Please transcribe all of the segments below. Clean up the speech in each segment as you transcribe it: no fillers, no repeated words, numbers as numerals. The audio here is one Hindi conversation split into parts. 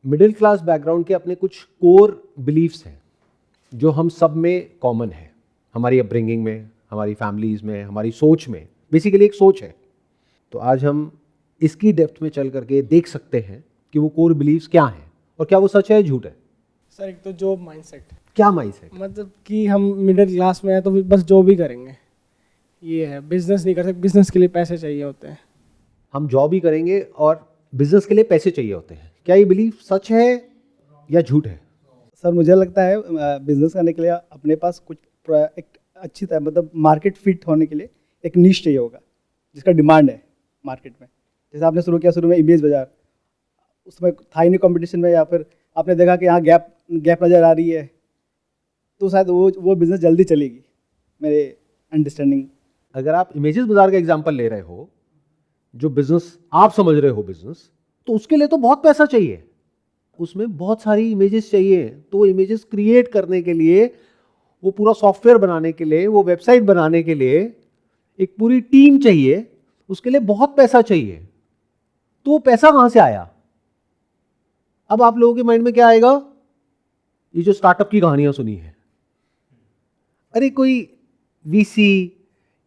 मिडिल क्लास बैकग्राउंड के अपने कुछ कोर बिलीफ्स हैं जो हम सब में कॉमन है, हमारी अपब्रिंगिंग में, हमारी फैमिलीज़ में, हमारी सोच में। बेसिकली एक सोच है। तो आज हम इसकी डेप्थ में चल करके देख सकते हैं कि वो कोर बिलीव्स क्या हैं और क्या वो सच है झूठ है। सर एक तो जॉब माइंडसेट, क्या माइंडसेट? मतलब कि हम मिडिल क्लास में हैं तो बस जॉब ही करेंगे, ये है। बिजनेस नहीं कर सकते, बिजनेस के लिए पैसे चाहिए होते हैं। हम जॉब ही करेंगे और बिजनेस के लिए पैसे चाहिए होते हैं। क्या ये बिलीफ सच है या झूठ है? सर मुझे लगता है बिजनेस करने के लिए अपने पास कुछ एक अच्छी तरह मतलब मार्केट फिट होने के लिए एक निश चाहिए होगा जिसका डिमांड है मार्केट में। जैसे आपने शुरू किया, शुरू में इमेज बाजार, उसमें था ही नहीं कंपटीशन में, या फिर आपने देखा कि यहाँ गैप नज़र आ रही है, तो शायद वो बिज़नेस जल्दी चलेगी, मेरे अंडरस्टैंडिंग। अगर आप इमेजेस बाजार का एग्जांपल ले रहे हो, जो बिजनेस आप समझ रहे हो बिजनेस, तो उसके लिए तो बहुत पैसा चाहिए, उसमें बहुत सारी इमेजेस चाहिए। तो वो इमेजेस क्रिएट करने के लिए, वो पूरा सॉफ्टवेयर बनाने के लिए, वो वेबसाइट बनाने के लिए एक पूरी टीम चाहिए, उसके लिए बहुत पैसा चाहिए। तो वो पैसा कहां से आया? अब आप लोगों के माइंड में क्या आएगा? ये जो स्टार्टअप की कहानियां सुनी है, अरे कोई वीसी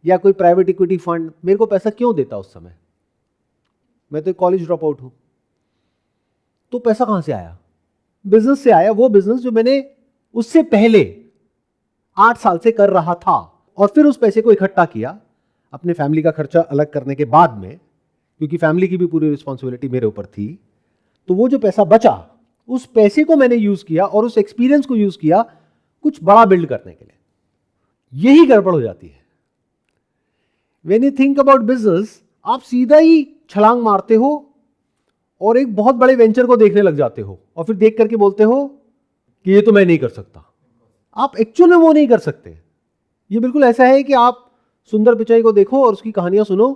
या कोई प्राइवेट इक्विटी फंड मेरे को पैसा क्यों देता उस समय, मैं तो कॉलेज ड्रॉप आउट हूं। तो पैसा कहां से आया? बिजनेस से आया, वो बिजनेस जो मैंने उससे पहले 8 साल से कर रहा था, और फिर उस पैसे को इकट्ठा किया अपने फैमिली का खर्चा अलग करने के बाद में, क्योंकि फैमिली की भी पूरी रिस्पॉन्सिबिलिटी मेरे ऊपर थी। तो वो जो पैसा बचा, उस पैसे को मैंने यूज किया और उस एक्सपीरियंस को यूज किया कुछ बड़ा बिल्ड करने के लिए। यही गड़बड़ हो जाती है। When you think about business, आप सीधा ही छलांग मारते हो और एक बहुत बड़े वेंचर को देखने लग जाते हो, और फिर देख करके बोलते हो कि ये तो मैं नहीं कर सकता। आप एक्चुअल में वो नहीं कर सकते। ये बिल्कुल ऐसा है कि आप सुंदर पिचाई को देखो और उसकी कहानियां सुनो,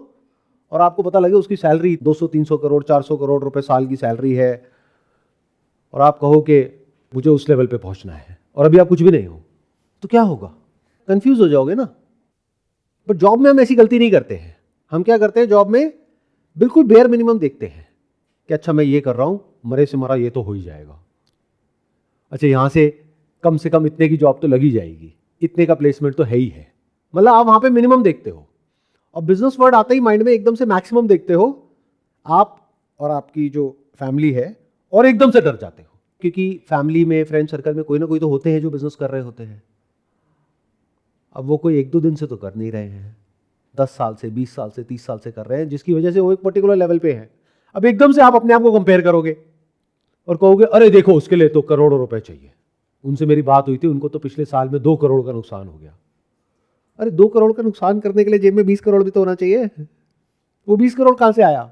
और आपको पता लगे उसकी सैलरी 200-300 करोड़ 400 करोड़ रुपए साल की सैलरी है, और आप कहो कि मुझे उस लेवल पे पहुंचना है, और अभी आप कुछ भी नहीं हो, तो क्या होगा? कंफ्यूज हो जाओगे ना। पर जॉब में हम ऐसी गलती नहीं करते हैं। हम क्या करते हैं जॉब में? बिल्कुल बेयर मिनिमम देखते हैं कि अच्छा मैं ये कर रहा हूं, मरे से मरा ये तो हो ही जाएगा। अच्छा यहां से कम इतने की जॉब तो लगी जाएगी, इतने का प्लेसमेंट तो है ही है। मतलब आप वहां पे मिनिमम देखते हो, और बिजनेस वर्ड आते ही माइंड में एकदम से मैक्सिमम देखते हो आप और आपकी जो फैमिली है, और एकदम से डर जाते हो, क्योंकि फैमिली में, फ्रेंड सर्कल में कोई ना कोई तो होते हैं जो बिजनेस कर रहे होते हैं। अब वो कोई 1-2 दिन से तो कर नहीं रहे हैं, 10 साल से, 20 साल से, 30 साल से कर रहे हैं, जिसकी वजह से वो एक पर्टिकुलर लेवल पे है। अब एकदम से आप अपने आप को कंपेयर करोगे और कहोगे अरे देखो उसके लिए तो करोड़ों रुपए चाहिए, उनसे मेरी बात हुई थी, उनको तो पिछले साल में 2 करोड़ का नुकसान हो गया। अरे 2 करोड़ का नुकसान करने के लिए जेब में 20 करोड़ भी तो होना चाहिए। वो 20 करोड़ कहां से आया?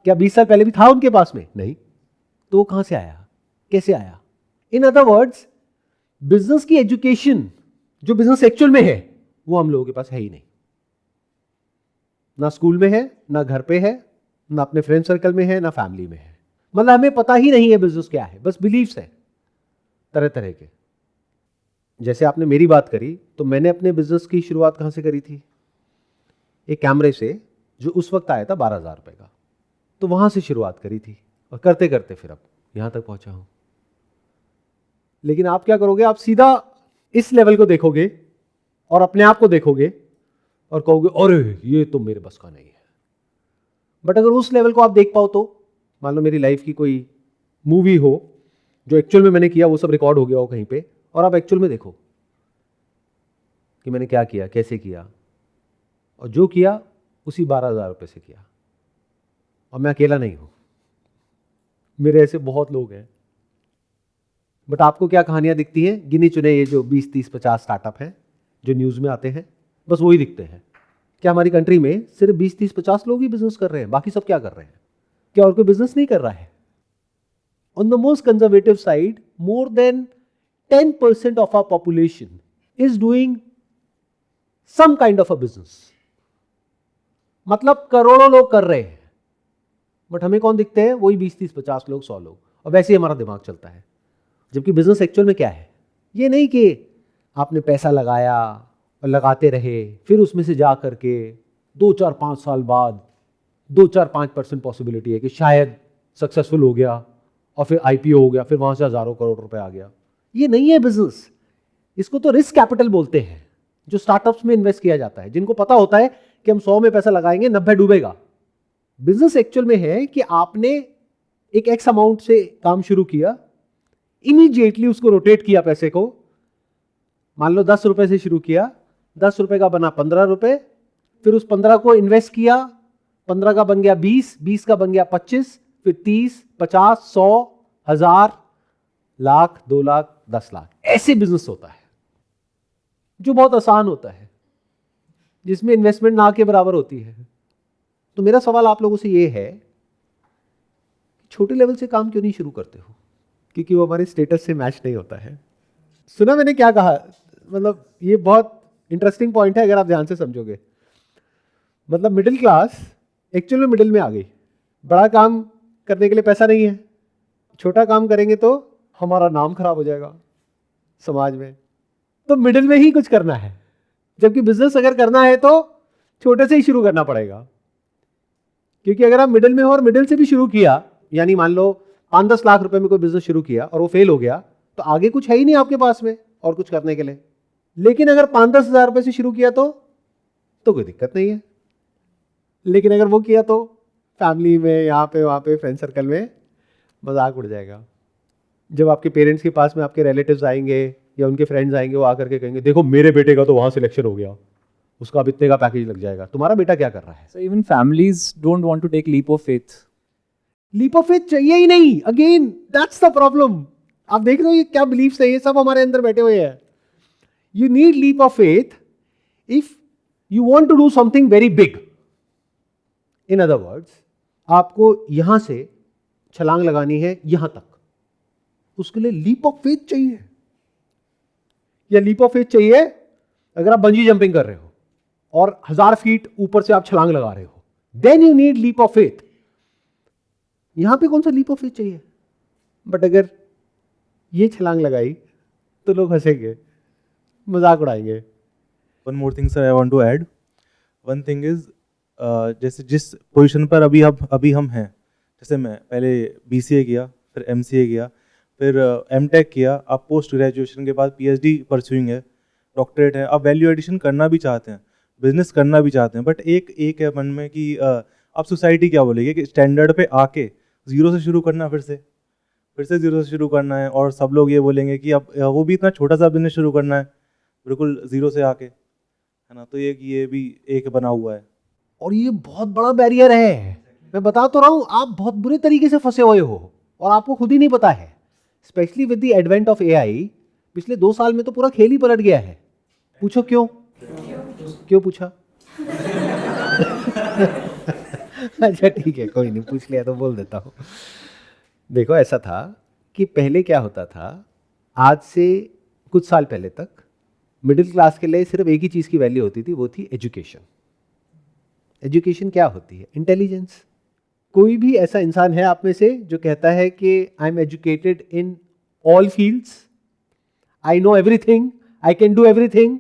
क्या 20 साल पहले भी था उनके पास में? नहीं। तो वो कहां से आया, कैसे आया? इन अदर वर्ड्स, बिजनेस की एजुकेशन, जो बिजनेस एक्चुअल में है, वो हम लोगों के पास है ही नहीं। ना स्कूल में है, ना घर पे है, ना अपने फ्रेंड सर्कल में है, ना फैमिली में है। मतलब हमें पता ही नहीं है बिजनेस क्या है, बस बिलीफ्स है तरह तरह के। जैसे आपने मेरी बात करी, तो मैंने अपने बिजनेस की शुरुआत कहां से करी थी? एक कैमरे से, जो उस वक्त आया था 12,000 रुपए का। तो वहां से शुरुआत करी थी, और करते करते फिर अब यहां तक पहुंचा हूं। लेकिन आप क्या करोगे? आप सीधा इस लेवल को देखोगे और अपने आप को देखोगे और कहोगे अरे ये तो मेरे बस का नहीं है। बट अगर उस लेवल को आप देख पाओ, तो मान लो मेरी लाइफ की कोई मूवी हो, जो एक्चुअल में मैंने किया वो सब रिकॉर्ड हो गया हो कहीं पे, और आप एक्चुअल में देखो कि मैंने क्या किया, कैसे किया, और जो किया उसी 12,000 रुपए से किया। और मैं अकेला नहीं हूं, मेरे ऐसे बहुत लोग हैं। बट आपको क्या कहानियां दिखती हैं? गिने चुने ये जो 20, 30, 50 स्टार्टअप हैं जो न्यूज में आते हैं, बस वही दिखते हैं। क्या हमारी कंट्री में सिर्फ 20, 30, 50 लोग ही बिजनेस कर रहे हैं? बाकी सब क्या कर रहे हैं? क्या और कोई बिजनेस नहीं कर रहा है? On the most conservative side, more than 10% of our population is doing some kind of a business. मतलब करोड़ों लोग कर रहे हैं, बट हमें कौन दिखते हैं? वही 20, 30, 50 लोग, 100 लोग। और वैसे ही हमारा दिमाग चलता है। जबकि बिजनेस एक्चुअल में क्या है? ये नहीं कि आपने पैसा लगाया और लगाते रहे, फिर उसमें से जा करके 2, 4, 5 साल बाद 2, 4, 5% पॉसिबिलिटी है कि शायद सक्सेसफुल हो गया, और फिर आईपीओ हो गया, फिर वहां से हजारों करोड़ रुपए आ गया। ये नहीं है बिजनेस। इसको तो रिस्क कैपिटल बोलते हैं, जो स्टार्टअप्स में इन्वेस्ट किया जाता है, जिनको पता होता है कि हम 100 में पैसा लगाएंगे 90 डूबेगा। बिजनेस एक्चुअल में है कि आपने एक एक्स अमाउंट से काम शुरू किया, इमीडिएटली उसको रोटेट किया पैसे को, मान लो 10 रुपए से शुरू किया, 10 रुपए का बना 15 रुपए, फिर उस 15 को इन्वेस्ट किया, 15 का बन गया 20, 20 का बन गया 25, फिर 30, 50, 100, 1000, लाख, 2 लाख, 10 लाख। ऐसे बिजनेस होता है जो बहुत आसान होता है, जिसमें इन्वेस्टमेंट ना के बराबर होती है। तो मेरा सवाल आप लोगों से ये है, छोटे लेवल से काम क्यों नहीं शुरू करते हो? क्योंकि वो हमारे स्टेटस से मैच नहीं होता है। सुना मैंने क्या कहा? मतलब ये बहुत इंटरेस्टिंग पॉइंट है अगर आप ध्यान से समझोगे। मतलब मिडिल क्लास एक्चुअल में मिडिल में आ गई। बड़ा काम करने के लिए पैसा नहीं है, छोटा काम करेंगे तो हमारा नाम खराब हो जाएगा समाज में, तो मिडिल में ही कुछ करना है। जबकि बिजनेस अगर करना है तो छोटे से ही शुरू करना पड़ेगा, क्योंकि अगर आप मिडिल में हो और मिडिल से भी शुरू किया, यानी मान लो 5-10 लाख रुपए में कोई बिजनेस शुरू किया और वो फेल हो गया, तो आगे कुछ है ही नहीं आपके पास में और कुछ करने के लिए। लेकिन अगर 5-10 हजार रुपए से शुरू किया तो कोई दिक्कत नहीं है। लेकिन अगर वो किया तो फैमिली में, यहाँ पे वहाँ पे, फ्रेंड सर्कल में मजाक उड़ जाएगा। जब आपके पेरेंट्स के पास में आपके रिलेटिव्स आएंगे या उनके फ्रेंड्स आएंगे, वो आकर के कहेंगे देखो मेरे बेटे का तो वहाँ सिलेक्शन हो गया, उसका अब इतने का पैकेज लग जाएगा, तुम्हारा बेटा क्या कर रहा है? So even families don't want to take leap of faith. Leap of faith चाहिए ही नहीं। Again that's the problem. आप देख रहे हो ये क्या बिलीफ्स है, ये सब हमारे अंदर बैठे हुए हैं। You need leap of faith if you want to do something very big. In other words, आपको यहां से छलांग लगानी है यहां तक, उसके लिए लीप ऑफ फेथ चाहिए। या लीप ऑफ फेथ चाहिए अगर आप बंजी जंपिंग कर रहे हो और 1000 फीट ऊपर से आप छलांग लगा रहे हो, then you need leap of faith. यहां पे कौन सा लीप ऑफ फेथ चाहिए? बट अगर ये छलांग लगाई तो लोग हंसेंगे, मजाक उड़ाएंगे। One more thing, sir, I want to add. One thing is, जैसे जिस पोजीशन पर अभी हम हैं, जैसे मैं पहले BCA किया, फिर MCA किया, फिर MTech किया, अब पोस्ट ग्रेजुएशन के बाद PhD परस्यूइंग है, डॉक्टरेट है, अब वैल्यू एडिशन करना भी चाहते हैं, बिजनेस करना भी चाहते हैं, बट एक है मन में कि अब सोसाइटी क्या बोलेगी कि स्टैंडर्ड पे आके जीरो से शुरू करना, फिर से जीरो से शुरू करना है, और सब लोग ये बोलेंगे कि अब वो भी इतना छोटा सा बिजनेस शुरू करना है बिल्कुल जीरो से आके, है ना। तो ये भी एक बना हुआ है, और ये बहुत बड़ा बैरियर है। मैं बता तो रहा हूं, आप बहुत बुरे तरीके से फंसे हुए हो और आपको खुद ही नहीं पता है। Specially with the advent of AI, पिछले 2 साल में तो पूरा खेल ही पलट गया है। पूछो क्यों? क्यों पूछा? अच्छा ठीक है, कोई नहीं, पूछ लिया तो बोल देता हूं। देखो ऐसा था कि पहले क्या होता था, आज से कुछ साल पहले तक मिडिल क्लास के लिए सिर्फ एक ही चीज की वैल्यू होती थी, वो थी एजुकेशन। एजुकेशन क्या होती है? इंटेलिजेंस। कोई भी ऐसा इंसान है आप में से जो कहता है कि I am educated in all fields, I know everything, I can do everything?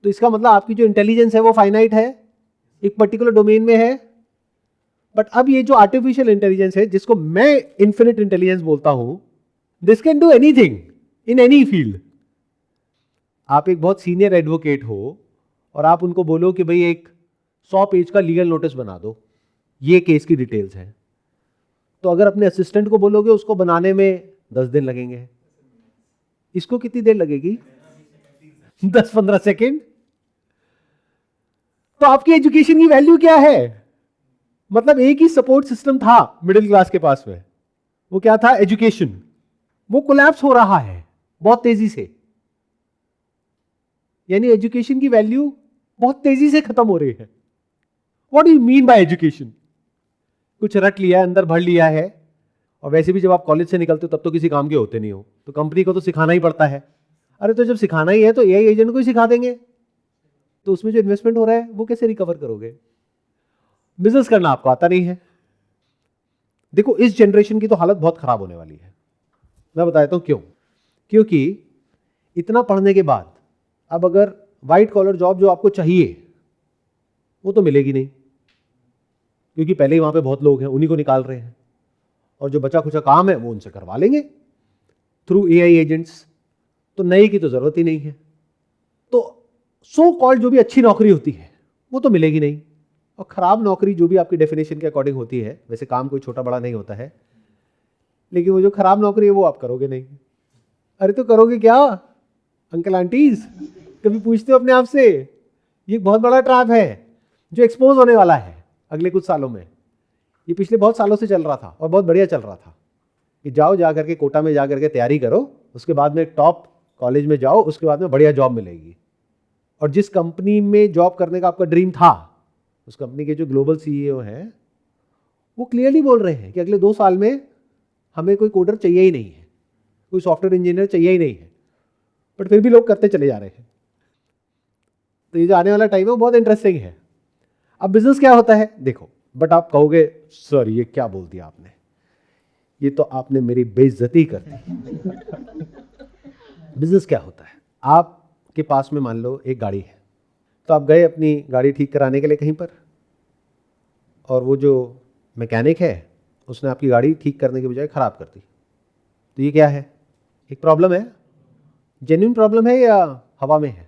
तो इसका मतलब आपकी जो इंटेलिजेंस है वो फाइनाइट है, एक पर्टिकुलर डोमेन में है। बट अब ये जो आर्टिफिशियल इंटेलिजेंस है, जिसको मैं इन्फिनिट इंटेलिजेंस बोलता हूं, this can do anything in any field. आप एक बहुत सीनियर एडवोकेट हो और आप उनको बोलो कि भाई एक 100 पेज का लीगल नोटिस बना दो, ये केस की डिटेल्स हैं, तो अगर अपने असिस्टेंट को बोलोगे उसको बनाने में 10 दिन लगेंगे, इसको कितनी देर लगेगी? 10-15 सेकेंड। तो आपकी एजुकेशन की वैल्यू क्या है? मतलब एक ही सपोर्ट सिस्टम था मिडिल क्लास के पास में, वो क्या था? एजुकेशन। वो कोलैप्स हो रहा है बहुत तेजी से, यानी एजुकेशन की वैल्यू बहुत तेजी से खत्म हो रही है। What do you mean by education? कुछ रट लिया है, अंदर भर लिया है, और वैसे भी जब आप कॉलेज से निकलते हो तब तो किसी काम के होते नहीं हो, तो कंपनी को तो सिखाना ही पड़ता है। अरे तो जब सिखाना ही है तो AI एजेंट को ही सिखा देंगे, तो उसमें जो इन्वेस्टमेंट हो रहा है वो कैसे रिकवर करोगे? बिजनेस करना आपको आता नहीं है। देखो इस जनरेशन की तो हालत बहुत खराब होने वाली है। मैं बताता हूं क्यों। क्योंकि इतना पढ़ने के बाद अब अगर व्हाइट कॉलर जॉब जो आपको चाहिए वो तो मिलेगी नहीं, क्योंकि पहले ही वहां पे बहुत लोग हैं, उन्हीं को निकाल रहे हैं। और जो बचा खुचा काम है वो उनसे करवा लेंगे थ्रू एआई एजेंट्स। तो नए की तो ज़रूरत ही नहीं है। तो सो कॉल्ड जो भी अच्छी नौकरी होती है वो तो मिलेगी नहीं, और ख़राब नौकरी जो भी आपकी डेफिनेशन के अकॉर्डिंग होती है, वैसे काम कोई छोटा बड़ा नहीं होता है, लेकिन वो जो ख़राब नौकरी है वो आप करोगे नहीं। अरे तो करोगे क्या अंकल आंटीज, कभी पूछते हो अपने आप से? ये एक बहुत बड़ा ट्रैप है जो एक्सपोज होने वाला है अगले कुछ सालों में। ये पिछले बहुत सालों से चल रहा था और बहुत बढ़िया चल रहा था कि जाओ जा करके कोटा में जा करके तैयारी करो, उसके बाद में टॉप कॉलेज में जाओ, उसके बाद में बढ़िया जॉब मिलेगी। और जिस कंपनी में जॉब करने का आपका ड्रीम था, उस कंपनी के जो ग्लोबल सीईओ हैं वो क्लियरली बोल रहे हैं कि अगले 2 साल में हमें कोई कोडर चाहिए ही नहीं है, कोई सॉफ्टवेयर इंजीनियर चाहिए ही नहीं है, बट फिर भी लोग करते चले जा रहे हैं। तो ये जो आने वाला टाइम है वो बहुत इंटरेस्टिंग है। अब बिजनेस क्या होता है देखो, बट आप कहोगे सर ये क्या बोल दिया आपने, ये तो आपने मेरी बेइज्जती कर दी। बिजनेस क्या होता है? आपके पास में मान लो एक गाड़ी है, तो आप गए अपनी गाड़ी ठीक कराने के लिए कहीं पर, और वो जो मैकेनिक है उसने आपकी गाड़ी ठीक करने के बजाय ख़राब कर दी। तो ये क्या है? एक प्रॉब्लम है, जेन्युइन प्रॉब्लम है या हवा में है?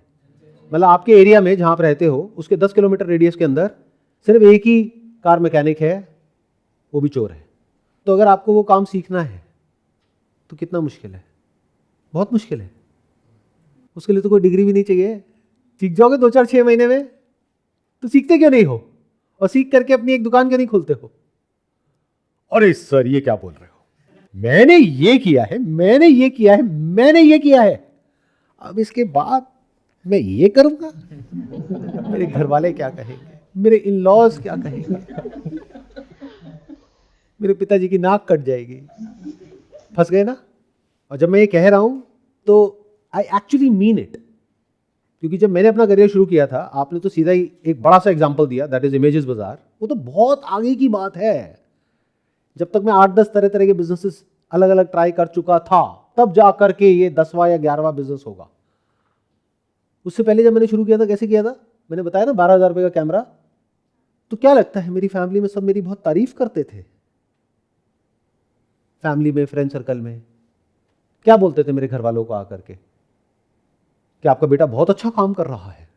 मतलब आपके एरिया में जहाँ आप रहते हो उसके 10 किलोमीटर रेडियस के अंदर सिर्फ एक ही कार मैकेनिक है, वो भी चोर है। तो अगर आपको वो काम सीखना है तो कितना मुश्किल है, बहुत मुश्किल है। उसके लिए तो कोई डिग्री भी नहीं चाहिए, सीख जाओगे 2-4-6 महीने में। तो सीखते क्यों नहीं हो? और सीख करके अपनी एक दुकान क्यों नहीं खोलते हो? अरे सर ये क्या बोल रहे हो, मैंने ये किया है, मैंने ये किया है, मैंने ये किया है, अब इसके बाद मैं ये करूंगा, मेरे घर वाले क्या कहेंगे, मेरे इन लॉज क्या कहेंगे, मेरे पिताजी की नाक कट जाएगी। फंस गए ना? और जब मैं ये कह रहा हूं तो आई एक्चुअली मीन इट, क्योंकि जब मैंने अपना करियर शुरू किया था, आपने तो सीधा ही एक बड़ा सा एग्जांपल दिया, दैट इज इमेजेस बाजार। वो तो बहुत आगे की बात है। जब तक मैं 8-10 तरह तरह के बिजनेसेस अलग अलग ट्राई कर चुका था, तब जा करके ये 10वां या 11वां बिजनेस होगा। उससे पहले जब मैंने शुरू किया था, कैसे किया था? मैंने बताया ना, 12,000 रुपये का कैमरा। तो क्या लगता है, मेरी फैमिली में सब मेरी बहुत तारीफ करते थे। फैमिली में, फ्रेंड सर्कल में क्या बोलते थे मेरे घर वालों को आकर के कि आपका बेटा बहुत अच्छा काम कर रहा है।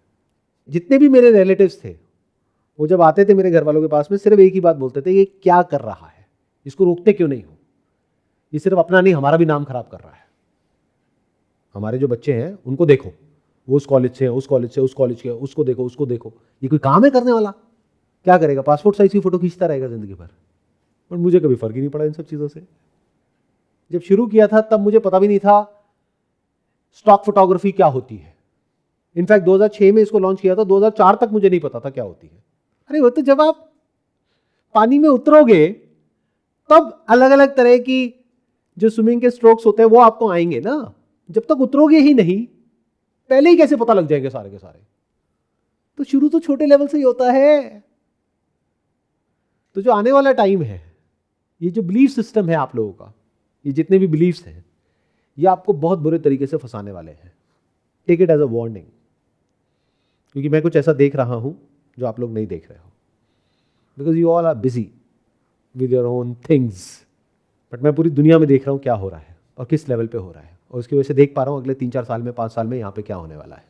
जितने भी मेरे रिलेटिव्स थे वो जब आते थे मेरे घर वालों के पास में, सिर्फ एक ही बात बोलते थे, ये क्या कर रहा है, इसको रोकते क्यों नहीं हो, ये सिर्फ अपना नहीं हमारा भी नाम खराब कर रहा है। हमारे जो बच्चे हैं उनको देखो, वो उस कॉलेज से, उस कॉलेज से, उस कॉलेज के, उसको देखो, उसको देखो, ये कोई काम है करने वाला? क्या करेगा? पासपोर्ट साइज की फोटो खींचता रहेगा जिंदगी भर। पर मुझे कभी फर्क ही नहीं पड़ा इन सब चीज़ों से। जब शुरू किया था तब मुझे पता भी नहीं था स्टॉक फोटोग्राफी क्या होती है। इनफैक्ट 2006 में इसको लॉन्च किया था, 2004 तक मुझे नहीं पता था क्या होती है। अरे वो तो जब आप पानी में उतरोगे तब अलग अलग तरह की जो स्विमिंग के स्ट्रोक्स होते हैं वो आपको आएंगे ना। जब तक उतरोगे ही नहीं, पहले ही कैसे पता लग जाएंगे सारे के सारे? तो शुरू तो छोटे लेवल से ही होता है। तो जो आने वाला टाइम है, ये जो बिलीफ सिस्टम है आप लोगों का, ये जितने भी बिलीफ्स हैं, ये आपको बहुत बुरे तरीके से फंसाने वाले हैं। Take it as a warning, क्योंकि मैं कुछ ऐसा देख रहा हूं जो आप लोग नहीं देख रहे हो, because you all are busy with your own things. But मैं पूरी दुनिया में देख रहा हूं क्या हो रहा है और किस लेवल पे हो रहा है, और उसकी वजह से देख पा रहा हूं अगले 3-4 साल में, 5 साल में यहाँ पे क्या होने वाला है।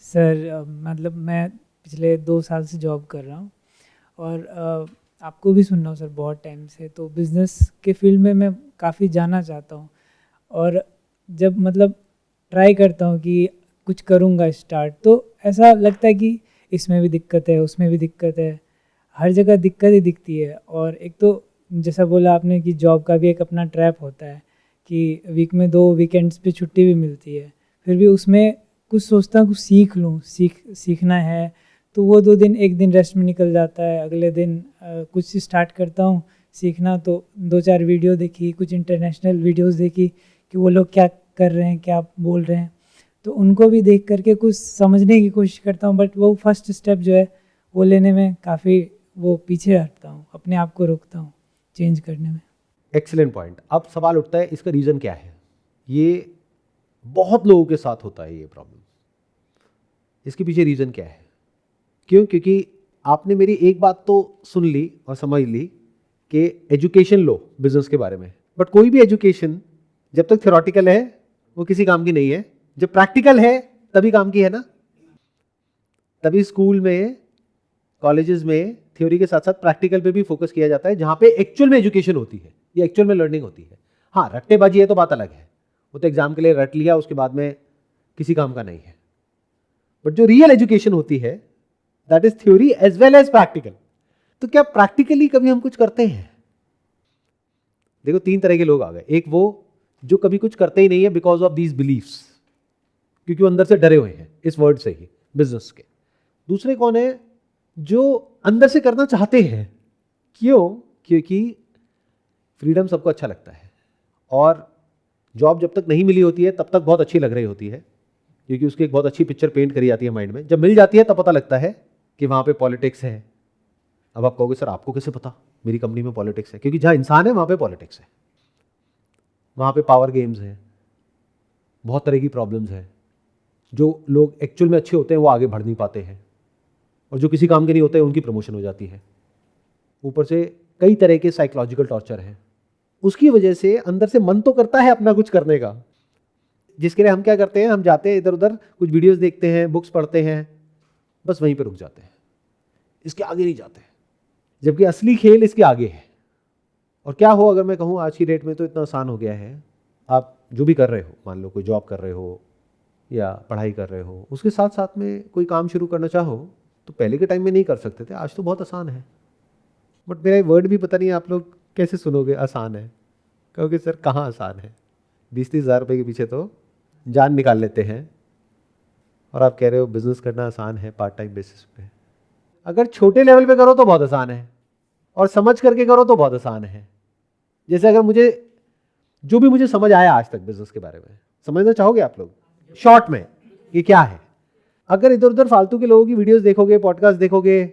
सर मतलब मैं पिछले 2 साल से जॉब कर रहा हूँ और आपको भी सुन रहा हूँ सर बहुत टाइम से। तो बिज़नेस के फील्ड में मैं काफ़ी जाना चाहता हूँ, और जब मतलब ट्राई करता हूँ कि कुछ करूँगा स्टार्ट, तो ऐसा लगता है कि इसमें भी दिक्कत है, उसमें भी दिक्कत है, हर जगह दिक्कत ही दिखती है। और एक तो जैसा बोला आपने कि जॉब का भी एक अपना ट्रैप होता है कि वीक में 2 वीकेंड्स पे छुट्टी भी मिलती है, फिर भी उसमें कुछ सोचता हूँ कुछ सीख लूँ, सीखना है, तो वो 2 दिन 1 दिन रेस्ट में निकल जाता है। अगले दिन कुछ स्टार्ट करता हूँ सीखना, तो 2-4 वीडियो देखी, कुछ इंटरनेशनल वीडियोस देखी कि वो लोग क्या कर रहे हैं, क्या बोल रहे हैं, तो उनको भी देख करके कुछ समझने की कोशिश करता हूँ। बट वो फर्स्ट स्टेप जो है वो लेने में काफ़ी वो पीछे हटता हूँ, अपने आप को रोकता हूँ चेंज करने में। Excellent point. अब सवाल उठता है इसका रीज़न क्या है? ये बहुत लोगों के साथ होता है ये प्रॉब्लम। इसके पीछे रीज़न क्या है? क्यों? क्योंकि आपने मेरी एक बात तो सुन ली और समझ ली कि एजुकेशन लो बिजनेस के बारे में, बट कोई भी एजुकेशन जब तक थ्योरेटिकल है वो किसी काम की नहीं है, जब प्रैक्टिकल है तभी काम की है ना। तभी स्कूल में, कॉलेजेस में थ्योरी के साथ साथ प्रैक्टिकल पे भी फोकस किया जाता है, जहां पे एक्चुअल में एजुकेशन होती है, ये एक्चुअल में लर्निंग होती है। हाँ, रट्टेबाजी है तो बात अलग है, वो तो एग्जाम के लिए रट लिया, उसके बाद में किसी काम का नहीं है। बट जो रियल एजुकेशन होती है that is theory as well as practical. तो क्या प्रैक्टिकली कभी हम कुछ करते हैं? देखो, 3 तरह के लोग आ गए। एक वो जो कभी कुछ करते ही नहीं है बिकॉज ऑफ दीज बिलीफ्स, क्योंकि वो अंदर से डरे हुए हैं इस वर्ड से ही, बिजनेस के। दूसरे कौन है? जो अंदर से करना चाहते हैं। क्यों? क्योंकि फ्रीडम सबको अच्छा लगता है, और जॉब जब तक नहीं मिली होती है तब तक बहुत अच्छी लग रही होती है, क्योंकि उसकी एक बहुत अच्छी पिक्चर पेंट करी जाती है माइंड में। जब मिल जाती है तब पता लगता है कि वहाँ पे पॉलिटिक्स है। अब आप कहोगे सर आपको कैसे पता मेरी कंपनी में पॉलिटिक्स है? क्योंकि जहाँ इंसान है वहाँ पे पॉलिटिक्स है, वहाँ पे पावर गेम्स हैं, बहुत तरह की प्रॉब्लम्स हैं। जो लोग एक्चुअल में अच्छे होते हैं वो आगे बढ़ नहीं पाते हैं, और जो किसी काम के नहीं होते हैं उनकी प्रमोशन हो जाती है। ऊपर से कई तरह के साइकोलॉजिकल टॉर्चर हैं। उसकी वजह से अंदर से मन तो करता है अपना कुछ करने का, जिसके लिए हम क्या करते हैं, हम जाते हैं इधर उधर, कुछ वीडियोस देखते हैं, बुक्स पढ़ते हैं, बस वहीं पे रुक जाते हैं, इसके आगे नहीं जाते। जबकि असली खेल इसके आगे है। और क्या हो, अगर मैं कहूँ आज की डेट में तो इतना आसान हो गया है, आप जो भी कर रहे हो, मान लो कोई जॉब कर रहे हो या पढ़ाई कर रहे हो, उसके साथ साथ में कोई काम शुरू करना चाहो तो पहले के टाइम में नहीं कर सकते थे, आज तो बहुत आसान है। बट मेरा वर्ड भी पता नहीं आप लोग कैसे सुनोगे, आसान है। कहोगे सर कहाँ आसान है, 20-30 हज़ार रुपये के पीछे तो जान निकाल लेते हैं, और आप कह रहे हो बिजनेस करना आसान है पार्ट टाइम बेसिस पे। अगर छोटे लेवल पे करो तो बहुत आसान है, और समझ करके करो तो बहुत आसान है। जैसे अगर मुझे जो भी मुझे समझ आया आज तक बिजनेस के बारे में, समझना चाहोगे आप लोग शॉर्ट में ये क्या है? अगर इधर उधर फालतू के लोगों की वीडियोस देखोगे, पॉडकास्ट देखोगे,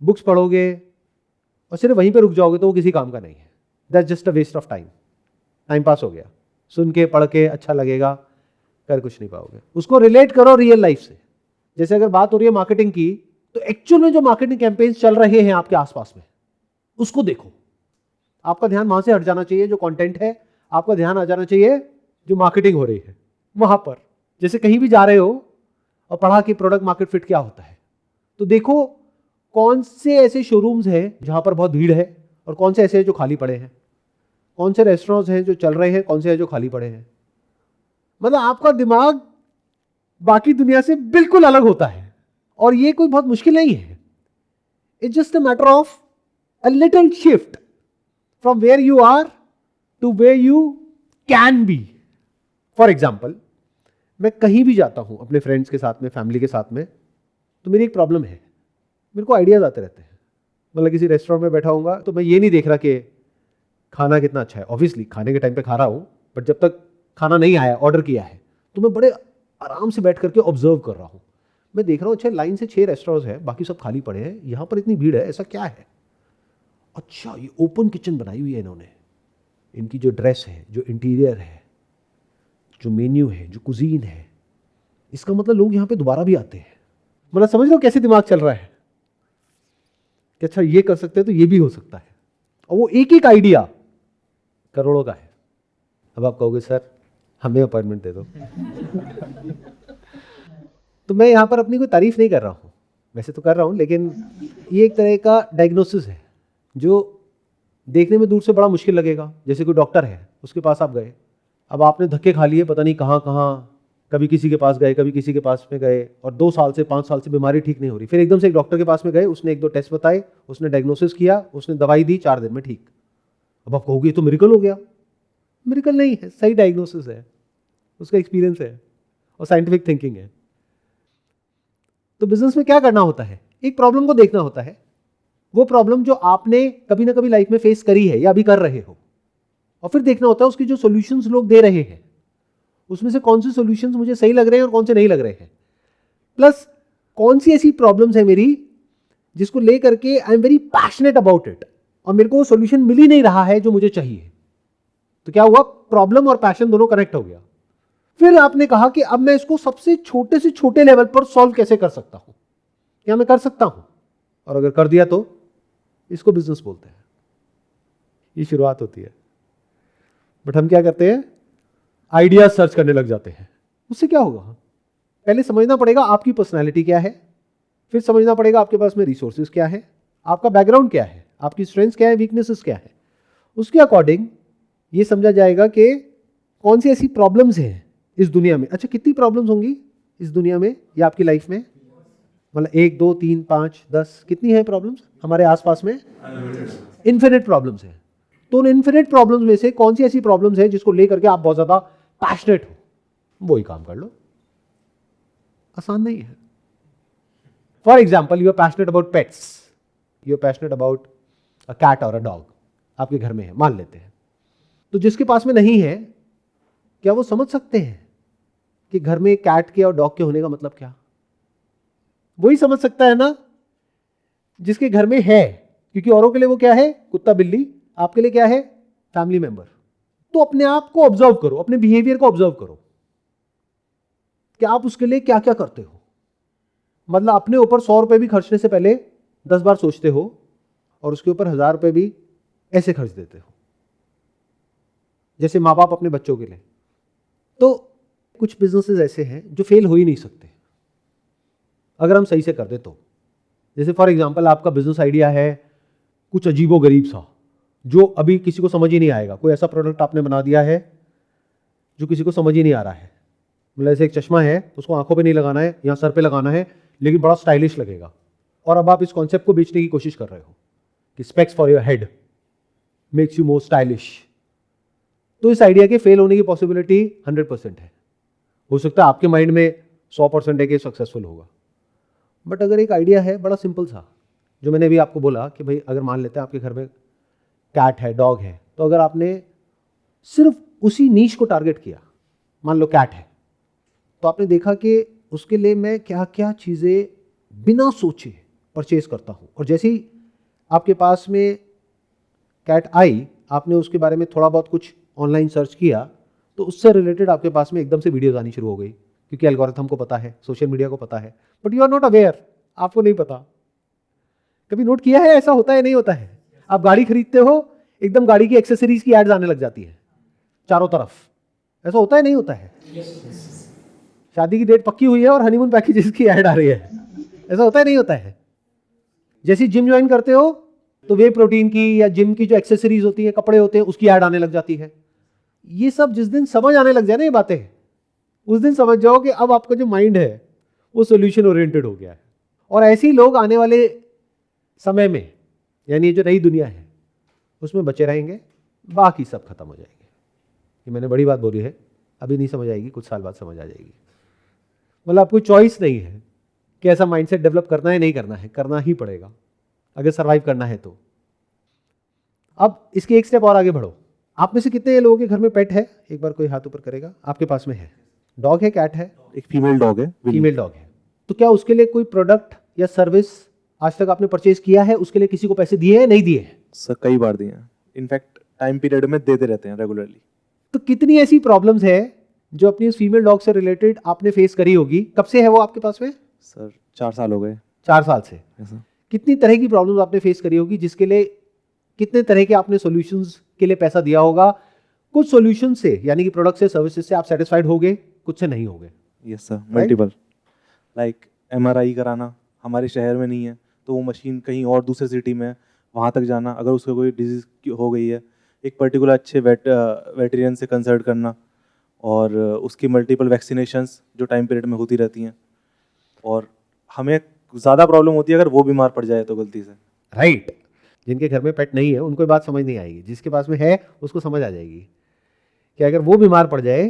बुक्स पढ़ोगे और सिर्फ वहीं पे रुक जाओगे तो वो किसी काम का नहीं है। That's just a waste of time. Time pass हो गया, सुन के पढ़ के अच्छा लगेगा, कर कुछ नहीं पाओगे। उसको रिलेट करो रियल लाइफ से। जैसे अगर बात हो रही है मार्केटिंग की, तो एक्चुअल में जो मार्केटिंग कैंपेन्स चल रहे हैं आपके आसपास में, उसको देखो। आपका ध्यान वहां से हट जाना चाहिए जो कंटेंट है, आपका ध्यान आ जाना चाहिए जो मार्केटिंग हो रही है वहां पर। जैसे कहीं भी जा रहे हो और पढ़ा कि प्रोडक्ट मार्केट फिट क्या होता है, तो देखो कौन से ऐसे शोरूम्स हैं जहां पर बहुत भीड़ है और कौन से ऐसे हैं जो खाली पड़े हैं, कौन से रेस्टोरेंट्स हैं जो चल रहे हैं, कौन से हैं जो खाली पड़े हैं। मतलब आपका दिमाग बाकी दुनिया से बिल्कुल अलग होता है, और ये कोई बहुत मुश्किल नहीं है। It's just a matter of a little shift from where you are to where you can be. For example, मैं कहीं भी जाता हूं अपने फ्रेंड्स के साथ में, फैमिली के साथ में, तो मेरी एक प्रॉब्लम है, मेरे को आइडियाज आते रहते हैं। मतलब किसी रेस्टोरेंट में बैठा हूँगा तो मैं ये नहीं देख रहा कि खाना कितना अच्छा है, ऑब्वियसली खाने के टाइम पे खा रहा हूँ, बट जब तक खाना नहीं आया, ऑर्डर किया है, तो मैं बड़े आराम से बैठ करके ऑब्जर्व कर रहा हूँ। मैं देख रहा हूँ अच्छा लाइन से 6 रेस्टोरेंट्स हैं, बाकी सब खाली पड़े हैं, यहाँ पर इतनी भीड़ है, ऐसा क्या है? अच्छा, ये ओपन किचन बनाई हुई है इन्होंने, इनकी जो ड्रेस है, जो इंटीरियर है, जो मेन्यू है, जो कुजीन है, इसका मतलब लोग यहाँ पे दोबारा भी आते हैं। मतलब समझ लो कैसे दिमाग चल रहा है कि अच्छा ये कर सकते हैं तो ये भी हो सकता है, और वो एक एक आइडिया करोड़ों का है। अब आप कहोगे सर हमें अपॉइंटमेंट दे दो। तो मैं यहाँ पर अपनी कोई तारीफ नहीं कर रहा हूँ, वैसे तो कर रहा हूँ, लेकिन ये एक तरह का डायग्नोसिस है जो देखने में दूर से बड़ा मुश्किल लगेगा। जैसे कोई डॉक्टर है, उसके पास आप गए, अब आपने धक्के खा लिए पता नहीं कहाँ कहाँ, कभी किसी के पास गए, कभी किसी के पास में गए, और 2 साल से 5 साल से बीमारी ठीक नहीं हो रही। फिर एकदम से एक डॉक्टर के पास में गए, उसने 1-2 टेस्ट बताए, उसने डायग्नोसिस किया, उसने दवाई दी, 4 दिन में ठीक। अब आप कहोगे तो मिरेकल हो गया। मिरेकल नहीं है, सही डायग्नोसिस है, उसका एक्सपीरियंस है और साइंटिफिक थिंकिंग है। तो बिजनेस में क्या करना होता है, एक प्रॉब्लम को देखना होता है, वो प्रॉब्लम जो आपने कभी ना कभी लाइफ में फेस करी है या अभी कर रहे हो, और फिर देखना होता है उसकी जो सॉल्यूशंस लोग दे रहे हैं, उसमें से कौन से सॉल्यूशंस मुझे सही लग रहे हैं और कौन से नहीं लग रहे हैं, प्लस कौन सी ऐसी प्रॉब्लम्स है मेरी जिसको लेकर के I am very passionate about it, और मेरे को वो सॉल्यूशन मिल ही नहीं रहा है जो मुझे चाहिए। तो क्या हुआ, प्रॉब्लम और पैशन दोनों कनेक्ट हो गया। फिर आपने कहा कि अब मैं इसको सबसे छोटे से छोटे लेवल पर सॉल्व कैसे कर सकता हूं, क्या मैं कर सकता हूं, और अगर कर दिया तो इसको बिजनेस बोलते हैं। ये शुरुआत होती है। बट हम क्या करते हैं, आइडियाज सर्च करने लग जाते हैं। उससे क्या होगा? पहले समझना पड़ेगा आपकी पर्सनालिटी क्या है, फिर समझना पड़ेगा आपके पास में रिसोर्सेज क्या है, आपका बैकग्राउंड क्या है, आपकी स्ट्रेंथ्स क्या है, वीकनेसेस क्या है। उसके अकॉर्डिंग ये समझा जाएगा कि कौन सी ऐसी प्रॉब्लम्स हैं इस दुनिया में। अच्छा, कितनी प्रॉब्लम्स होंगी इस दुनिया में या आपकी लाइफ में? मतलब 1 2 3 5 10 कितनी है प्रॉब्लम्स हमारे आसपास में? इन्फिनिट प्रॉब्लम्स हैं। तो उन इन्फिनिट प्रॉब्लम्स में से कौन सी ऐसी प्रॉब्लम्स हैं जिसको लेकर के आप बहुत ज्यादा पैशनेट हो, वही काम कर लो। आसान नहीं है। For example, you are passionate about pets, you are passionate about a cat और अ डॉग, आपके घर में है, मान लेते हैं। तो जिसके पास में नहीं है, क्या वो समझ सकते हैं कि घर में कैट के और डॉग के होने का मतलब क्या? वही समझ सकता है ना जिसके घर में है, क्योंकि औरों के लिए वो क्या है? कुत्ता बिल्ली। आपके लिए क्या है? Family member. तो अपने आप को ऑब्जर्व करो, अपने बिहेवियर को ऑब्जर्व करो कि आप उसके लिए क्या क्या करते हो। मतलब अपने ऊपर 100 रुपए भी खर्चने से पहले 10 बार सोचते हो और उसके ऊपर 1000 रुपए भी ऐसे खर्च देते हो, जैसे माँ बाप अपने बच्चों के लिए। तो कुछ बिजनेसेस ऐसे हैं जो फेल हो ही नहीं सकते अगर हम सही से कर दे तो। जैसे फॉर एग्जांपल, आपका बिजनेस आइडिया है कुछ अजीबो गरीब सा जो अभी किसी को समझ ही नहीं आएगा। कोई ऐसा प्रोडक्ट आपने बना दिया है जो किसी को समझ ही नहीं आ रहा है। मतलब ऐसे एक चश्मा है, उसको आंखों पे नहीं लगाना है, यहाँ सर पे लगाना है, लेकिन बड़ा स्टाइलिश लगेगा। और अब आप इस कॉन्सेप्ट को बेचने की कोशिश कर रहे हो कि specs for your head makes you more stylish. तो इस आइडिया के फेल होने की पॉसिबिलिटी 100% है। हो सकता है आपके माइंड में 100% है कि सक्सेसफुल होगा। बट अगर एक आइडिया है बड़ा सिंपल सा, जो मैंने अभी आपको बोला कि भाई अगर मान लेते हैं आपके घर में कैट है, डॉग है, तो अगर आपने सिर्फ उसी नीश को टारगेट किया, मान लो कैट है, तो आपने देखा कि उसके लिए मैं क्या क्या चीज़ें बिना सोचे परचेज करता हूँ। और जैसे ही आपके पास में कैट आई, आपने उसके बारे में थोड़ा बहुत कुछ ऑनलाइन सर्च किया, तो उससे रिलेटेड आपके पास में एकदम से वीडियोज आनी शुरू हो गई, क्योंकि एल्गोरिथम को पता है, सोशल मीडिया को पता है, but you are not aware, आपको नहीं पता। कभी नोट किया है ऐसा होता है नहीं होता है? आप गाड़ी खरीदते हो, एकदम गाड़ी की एक्सेसरीज की एड्स आने लग जाती है चारों तरफ। ऐसा होता है नहीं होता है? शादी की डेट पक्की हुई है और हनीमून पैकेजेस की ऐड आ रही है। ऐसा होता है नहीं होता है? जैसे जिम ज्वाइन करते हो तो वे प्रोटीन की या जिम की जो एक्सेसरीज होती है, कपड़े होते हैं, उसकी ऐड आने लग जाती है। ये सब जिस दिन समझ आने लग जाए ना ये बातें, उस दिन समझ जाओ कि अब आपका जो माइंड है वो सोल्यूशन ओरिएंटेड हो गया है। और ऐसे ही लोग आने वाले समय में, यानी जो नई दुनिया है उसमें बचे रहेंगे, बाकी सब खत्म हो जाएंगे। ये मैंने बड़ी बात बोली है, अभी नहीं समझ आएगी, कुछ साल बाद समझ आ जाएगी। मतलब आपको चॉइस नहीं है कि ऐसा माइंडसेट डेवलप करना है, नहीं करना है, करना ही पड़ेगा अगर सर्वाइव करना है तो। अब इसके एक स्टेप और आगे बढ़ो। आप में से कितने लोगों के घर में पेट है? एक बार कोई हाथ ऊपर करेगा। आपके पास में है? डॉग है, कैट है? एक फीमेल डॉग है, फीमेल डॉग है। तो क्या उसके लिए कोई प्रोडक्ट या सर्विस आज तक आपने परचेज किया है? उसके लिए किसी को पैसे दिए हैं, नहीं दिए हैं? सर कई बार दिए हैं, इनफैक्ट टाइम पीरियड में देते रहते हैं रेगुलरली। तो कितनी ऐसी प्रॉब्लम्स है जो अपनी फीमेल डॉग से रिलेटेड आपने फेस करी होगी? कब से है वो आपके पास में? सर 4 साल हो गए। 4 साल से। ऐसा कितनी तरह की प्रॉब्लम्स आपने फेस करी होगी, जिसके लिए कितने तरह के आपने सॉल्यूशंस के लिए पैसा दिया होगा? कुछ सॉल्यूशन से, यानी कि प्रोडक्ट से, सर्विसेज से आप सेटिस्फाइड होगे, कुछ से नहीं होगे। Yes sir, multiple. Like MRI कराना हमारे शहर में नहीं है, तो वो मशीन कहीं और दूसरे सिटी में है, वहाँ तक जाना। अगर उसको कोई डिजीज़ हो गई है, एक पर्टिकुलर अच्छे वेटरियन से कंसल्ट करना, और उसकी मल्टीपल वैक्सीनेशंस जो टाइम पीरियड में होती रहती हैं। और हमें ज़्यादा प्रॉब्लम होती है अगर वो बीमार पड़ जाए तो गलती से। राइट। जिनके घर में पेट नहीं है उनको ये बात समझ नहीं आएगी, जिसके पास में है उसको समझ आ जाएगी कि अगर वो बीमार पड़ जाए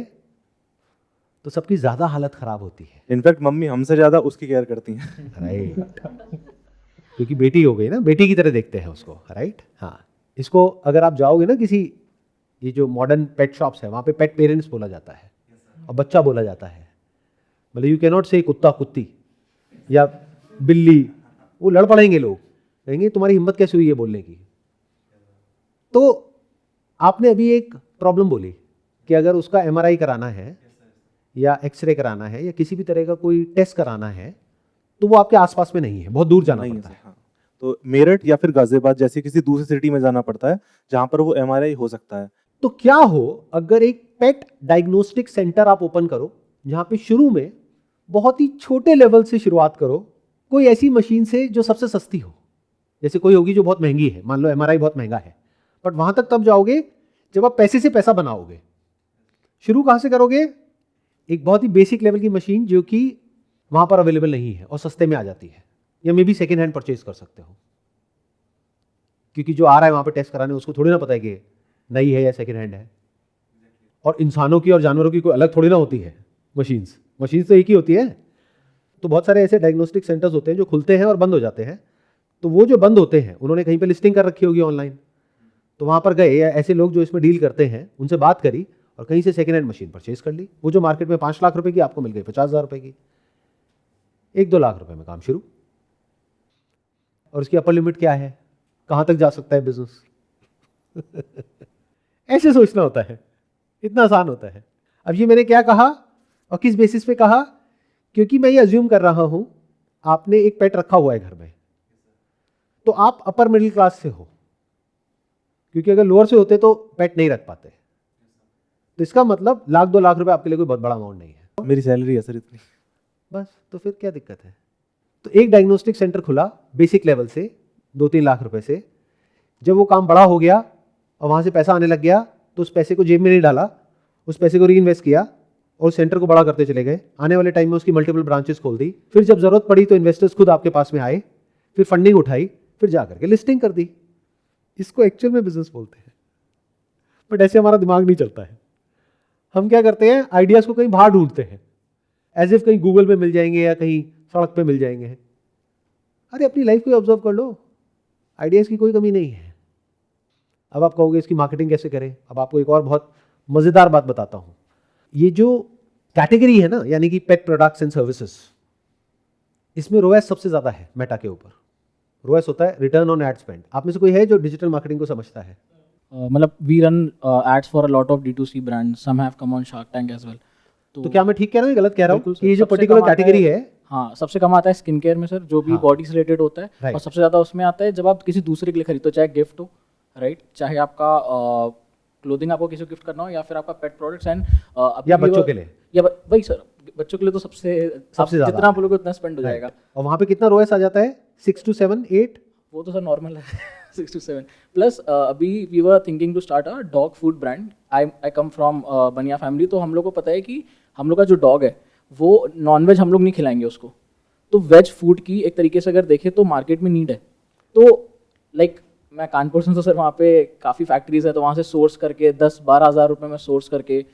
तो सबकी ज़्यादा हालत ख़राब होती है। इनफैक्ट मम्मी हमसे ज़्यादा उसकी केयर करती हैं। राइट। क्योंकि बेटी हो गई ना, बेटी की तरह देखते हैं उसको। राइट। हाँ, इसको अगर आप जाओगे ना किसी, ये जो मॉडर्न पेट शॉप्स है, वहाँ पे पेट पेरेंट्स बोला जाता है और बच्चा बोला जाता है। मतलब यू कैन नॉट से कुत्ता कुत्ती या बिल्ली, वो लड़ पड़ेंगे लोग, कहेंगे तुम्हारी हिम्मत कैसे हुई है बोलने की। तो आपने अभी एक प्रॉब्लम बोली कि अगर उसका MRI कराना है या एक्सरे कराना है या किसी भी तरह का कोई टेस्ट कराना है, तो वो आपके आसपास में नहीं है, बहुत दूर जाना नहीं है पड़ता सर, है। हाँ। तो मेरठ या फिर गाजियाबाद जैसी किसी दूसरी सिटी में जाना पड़ता है जहाँ पर वो MRI हो सकता है। तो क्या हो अगर एक पेट डायग्नोस्टिक सेंटर आप ओपन करो, जहां पे शुरू में बहुत ही छोटे लेवल से शुरुआत करो, कोई ऐसी मशीन से जो सबसे सस्ती हो। जैसे कोई होगी जो बहुत महंगी है, मान लो MRI बहुत महंगा है, बट वहां तक तब जाओगे जब आप पैसे से पैसा बनाओगे। शुरू कहां से करोगे? एक बहुत ही बेसिक लेवल की मशीन जो कि वहां पर अवेलेबल नहीं है और सस्ते में आ जाती है, या may be second hand purchase कर सकते हो, क्योंकि जो आ रहा है वहां पर टेस्ट कराने उसको थोड़ी ना पता है कि नई है या सेकेंड हैंड है। और इंसानों की और जानवरों की कोई अलग थोड़ी ना होती है मशीन्स तो एक ही होती है। तो बहुत सारे ऐसे डायग्नोस्टिक सेंटर्स होते हैं जो खुलते हैं और बंद हो जाते हैं। तो वो जो बंद होते हैं उन्होंने कहीं पे लिस्टिंग कर रखी होगी ऑनलाइन, तो वहां पर गए, या ऐसे लोग जो इसमें डील करते हैं उनसे बात करी और कहीं से सेकेंड हैंड मशीन परचेज कर ली। वो जो मार्केट में 5 लाख रुपए की आपको मिल गई 50,000 रुपए की, 1-2 लाख रुपए में काम शुरू। और उसकी अपर लिमिट क्या है, कहां तक जा सकता है बिजनेस? ऐसे सोचना होता है, इतना आसान होता है। अब ये मैंने क्या कहा और किस बेसिस पे कहा? क्योंकि मैं ये अज्यूम कर रहा हूं आपने एक पेट रखा हुआ है घर में, तो आप अपर मिडिल क्लास से हो, क्योंकि अगर लोअर से होते तो पेट नहीं रख पाते। तो इसका मतलब 1-2 लाख रुपए आपके लिए कोई बहुत बड़ा अमाउंट नहीं है। मेरी सैलरी है सर इतनी। बस, तो फिर क्या दिक्कत है? तो एक डायग्नोस्टिक सेंटर खुला बेसिक लेवल से 2-3 लाख रुपए से। जब वो काम बड़ा हो गया और वहां से पैसा आने लग गया, तो उस पैसे को जेब में नहीं डाला, उस पैसे को री इन्वेस्ट किया और सेंटर को बड़ा करते चले गए। आने वाले टाइम में उसकी मल्टीपल ब्रांचेस खोल दी। फिर जब जरूरत पड़ी तो इन्वेस्टर्स खुद आपके पास में आए, फिर फंडिंग उठाई, फिर जा करके लिस्टिंग कर दी। इसको एक्चुअल में बिजनेस बोलते हैं। बट ऐसे हमारा दिमाग नहीं चलता है। हम क्या करते हैं, आइडियाज को कहीं बाहर ढूंढते हैं, एज इफ कहीं गूगल पे मिल जाएंगे या कहीं सड़क पे मिल जाएंगे। अरे अपनी लाइफ को ऑब्जर्व कर लो, आइडियाज की कोई कमी नहीं है। अब आप कहोगे इसकी मार्केटिंग कैसे करें? अब आपको एक और बहुत मजेदार बात बताता हूं। ये जो कैटेगरी है ना, यानी कि पेट प्रोडक्ट्स एंड सर्विसेज, इसमें रोएस सबसे ज्यादा है मेटा के ऊपर। रोएस होता है रिटर्न ऑन एड स्पेंड। आप में से कोई है जो डिजिटल मार्केटिंग को समझता है? मतलब we run ads for a lot of D2C brands, some have come on Shark Tank as well. तो क्या मैं ठीक कह रहा हूँ, गलत कह रहा हूँ? बिल्कुल कि ये सर, जो सबसे पर्टिकुलर कम आता कैटेगरी है, हाँ, सबसे कम आता है स्किन केयर में सर, जो भी हाँ। बॉडी से रिलेटेड होता है। Right. और सबसे ज़्यादा उसमें आता है जब आप किसी दूसरे के लिए खरीदते हो, चाहे गिफ्ट हो, राइट, चाहे आपका क्लोथिंग आपको किसी को गिफ्ट करना हो, या फिर आपका पेट प्रोडक्ट्स एंड या बच्चों के लिए, या वही सर, बच्चों के लिए तो सबसे ज्यादा। जितना बोलोगे उतना स्पेंड हो Right. जाएगा। और वहां पे कितना रोएस आ जाता है? 6 to 7, 8? वो तो सर नॉर्मल है। 6 to 7 प्लस। अभी we were thinking to start a dog food brand. I come from Bania family, तो हम लोग को पता है कि हम लोग का जो डॉग है वो नॉनवेज हम लोग नहीं खिलाएंगे उसको। तो वेज फूड की एक तरीके से अगर देखें तो मार्केट में नीड है। तो लाइक मैं कानपुर से, तो सर वहाँ पे काफ़ी फैक्ट्रीज है, तो वहाँ से सोर्स करके 10-12 हज़ार रुपये में सोर्स करके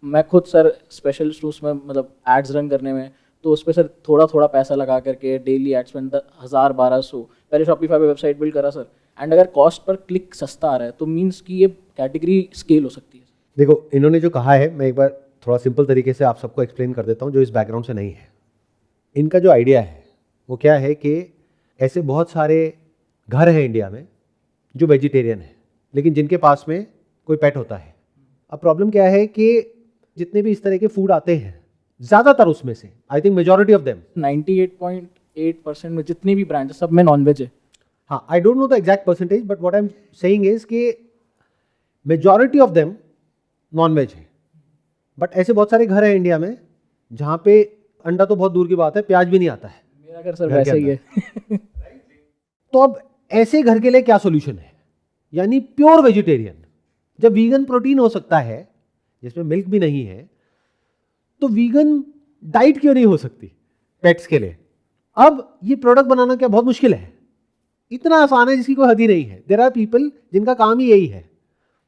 मैं खुद सर स्पेशलिस्ट हूँ उसमें, मतलब एड्स रन करने में। तो उस पर सर थोड़ा थोड़ा पैसा लगा करके डेली एड स्पेंड 1000-1200 पहले शॉपिफाई पे वेबसाइट बिल्ड करा सर। एंड अगर कॉस्ट पर क्लिक सस्ता आ रहा है तो मीन्स कि ये कैटेगरी स्केल हो सकती है। देखो, इन्होंने जो कहा है, मैं एक बार थोड़ा सिंपल तरीके से आप सबको एक्सप्लेन कर देता हूँ जो इस बैकग्राउंड से नहीं है। इनका जो आइडिया है वो क्या है कि ऐसे बहुत सारे घर हैं इंडिया में जो वेजिटेरियन है, लेकिन जिनके पास में कोई पेट होता है। अब प्रॉब्लम क्या है कि जितने भी इस तरह के फूड आते हैं, ज़्यादातर उसमें से, I think majority of them, 98.8% में जितनी भी ब्रांड है सब में नॉनवेज है। हाँ, I don't know the exact percentage, but what I am saying is कि मेजॉरिटी ऑफ देम नॉनवेज है। बट ऐसे बहुत सारे घर हैं इंडिया में जहाँ पे अंडा तो बहुत दूर की बात है, प्याज भी नहीं आता है। मेरा घर सर घर के वैसे ही है। तो अब ऐसे घर के लिए क्या सॉल्यूशन है? यानी प्योर वेजिटेरियन। जब वीगन प्रोटीन हो सकता है जिसमें मिल्क भी नहीं है, तो वीगन डाइट क्यों नहीं हो सकती पेट्स के लिए? अब ये प्रोडक्ट बनाना क्या बहुत मुश्किल है? इतना आसान है जिसकी कोई हद ही नहीं है। देयर आर पीपल जिनका काम ही यही है।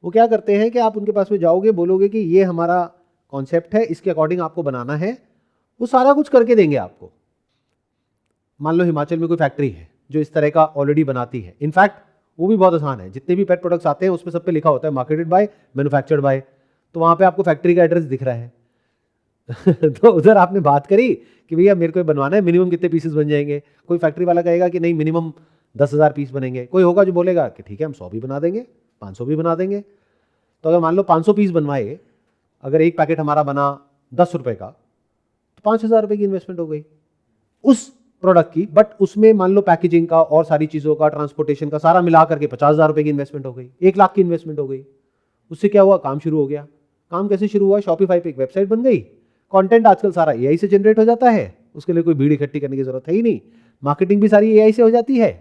वो क्या करते हैं कि आप उनके पास में जाओगे, बोलोगे कि ये हमारा कॉन्सेप्ट है, इसके अकॉर्डिंग आपको बनाना है, वो सारा कुछ करके देंगे आपको। मान लो हिमाचल में कोई फैक्ट्री है जो इस तरह का ऑलरेडी बनाती है। इनफैक्ट वो भी बहुत आसान है, जितने भी पेट प्रोडक्ट्स आते हैं उसमें सब पे लिखा होता है मार्केटेड बाय, मैन्युफैक्चर्ड बाय। तो वहाँ पे आपको फैक्ट्री का एड्रेस दिख रहा है। तो उधर आपने बात करी कि भैया मेरे को ये बनवाना है, मिनिमम कितने पीसेस बन जाएंगे? कोई फैक्ट्री वाला कहेगा कि नहीं, मिनिमम 10,000 पीस बनेंगे। कोई होगा जो बोलेगा कि ठीक है हम 100 भी बना देंगे, 500 भी बना देंगे। तो अगर मान लो 500 पीस बनवाए, अगर एक पैकेट हमारा बना 10 रुपए का, तो 5,000 रुपए की इन्वेस्टमेंट हो गई। उस प्रोडक्ट की, बट उसमें मान लो पैकेजिंग का और सारी चीज़ों का, ट्रांसपोर्टेशन का सारा मिला करके 50,000 रुपये की इन्वेस्टमेंट हो गई, 1 लाख की इन्वेस्टमेंट हो गई। उससे क्या हुआ, काम शुरू हो गया। काम कैसे शुरू हुआ, शॉपिफाई पे एक वेबसाइट बन गई, कंटेंट आजकल सारा एआई से जनरेट हो जाता है, उसके लिए कोई भीड़ इकट्ठी करने की जरूरत है ही नहीं, मार्केटिंग भी सारी एआई से हो जाती है।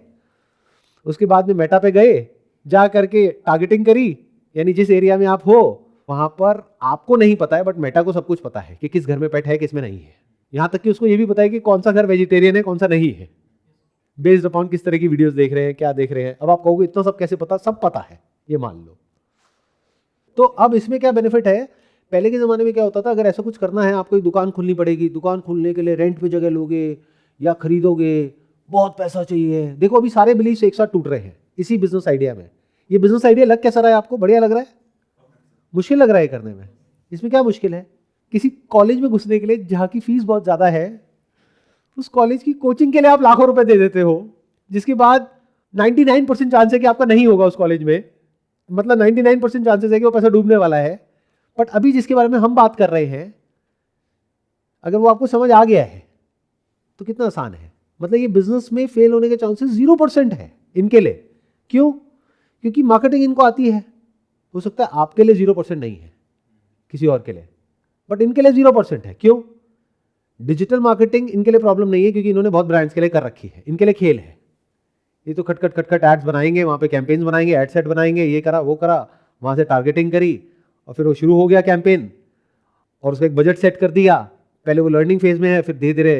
उसके बाद में मेटा पे गए, जा करके टारगेटिंग करी, यानी जिस एरिया में आप हो वहां पर आपको नहीं पता है बट मेटा को सब कुछ पता है कि किस घर में पेट है किस में नहीं है। यहाँ तक कि उसको ये भी पता है कि कौन सा घर वेजिटेरियन है कौन सा नहीं है, बेस्ड अपॉन किस तरह की वीडियोस देख रहे हैं, क्या देख रहे हैं। अब आप कहोगे इतना सब कैसे पता, सब पता है, ये मान लो। तो अब इसमें क्या बेनिफिट है, पहले के ज़माने में क्या होता था, अगर ऐसा कुछ करना है आपको एक दुकान खोलनी पड़ेगी, दुकान खोलने के लिए रेंट पे जगह लोगे या खरीदोगे, बहुत पैसा चाहिए। देखो अभी सारे बिलीफ एक साथ टूट रहे हैं इसी बिजनेस आइडिया में। ये बिजनेस आइडिया लग कैसा रहा है आपको, बढ़िया लग रहा है, मुश्किल लग रहा है करने में? इसमें क्या मुश्किल है, किसी कॉलेज में घुसने के लिए जहाँ की फीस बहुत ज़्यादा है, उस कॉलेज की कोचिंग के लिए आप लाखों रुपए दे देते हो, जिसके बाद 99% चांस है कि आपका नहीं होगा उस कॉलेज में, मतलब 99% चांसेस है कि वो पैसा डूबने वाला है। बट अभी जिसके बारे में हम बात कर रहे हैं, अगर वो आपको समझ आ गया है तो कितना आसान है। मतलब ये बिजनेस में फेल होने के चांसेस 0% है इनके लिए। क्यों? क्योंकि मार्केटिंग इनको आती है। हो सकता है आपके लिए 0% नहीं है, किसी और के लिए, बट इनके लिए 0% है। क्यों? डिजिटल मार्केटिंग इनके लिए प्रॉब्लम नहीं है क्योंकि इन्होंने बहुत ब्रांड्स के लिए कर रखी है, इनके लिए खेल है। ये तो खटखट एड्स बनाएंगे, वहाँ पे कैंपेन्स बनाएंगे, एड सेट बनाएंगे, ये करा वो करा, वहाँ से टारगेटिंग करी और फिर वो शुरू हो गया कैंपेन और उसका एक बजट सेट कर दिया। पहले वो लर्निंग फेज में है, फिर धीरे धीरे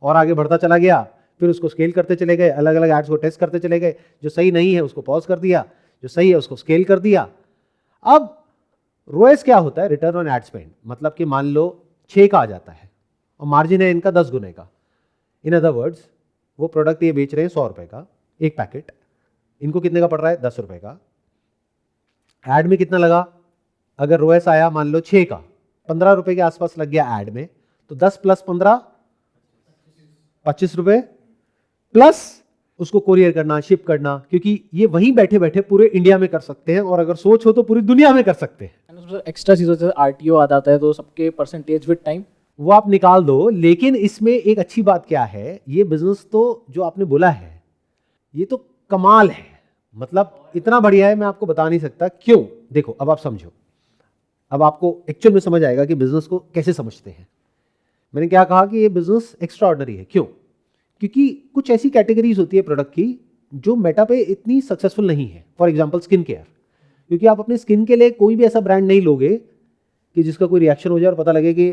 और आगे बढ़ता चला गया, फिर उसको स्केल करते चले गए, अलग अलग एड्स को टेस्ट करते चले गए, जो सही नहीं है उसको पॉज कर दिया, जो सही है उसको स्केल कर दिया। अब रोएस क्या होता है, रिटर्न ऑन एड स्पेंड, मतलब कि मान लो 6 का आ जाता है और मार्जिन है इनका 10 गुने का। इन अदर वर्ड्स वो प्रोडक्ट ये बेच रहे हैं 100 रुपए का एक पैकेट, इनको कितने का पड़ रहा है, 10 रुपए का। एड में कितना लगा, अगर रोएस आया मान लो 6 का, 15 रुपए के आसपास लग गया एड में, तो 10 + 15 25 रुपए, प्लस उसको कोरियर करना, शिप करना, क्योंकि ये वहीं बैठे बैठे पूरे इंडिया में कर सकते हैं और अगर सोच हो तो पूरी दुनिया में कर सकते हैं। एक्स्ट्रा चीज़ों जैसे आरटीओ आ जाता है तो सबके परसेंटेज विद टाइम वो आप निकाल दो। लेकिन इसमें एक अच्छी बात क्या है, ये बिजनेस तो जो आपने बोला है ये तो कमाल है, मतलब इतना बढ़िया है मैं आपको बता नहीं सकता। क्यों? देखो अब आप समझो, अब आपको एक्चुअल में समझ आएगा कि बिजनेस को कैसे समझते हैं। मैंने क्या कहा कि ये बिजनेस एक्स्ट्राऑर्डिनरी है। क्यों? क्योंकि कुछ ऐसी कैटेगरीज होती है प्रोडक्ट की जो मेटा पे इतनी सक्सेसफुल नहीं है। फॉर एग्जांपल स्किन केयर, क्योंकि आप अपने स्किन के लिए कोई भी ऐसा ब्रांड नहीं लोगे कि जिसका कोई रिएक्शन हो जाए और पता लगे कि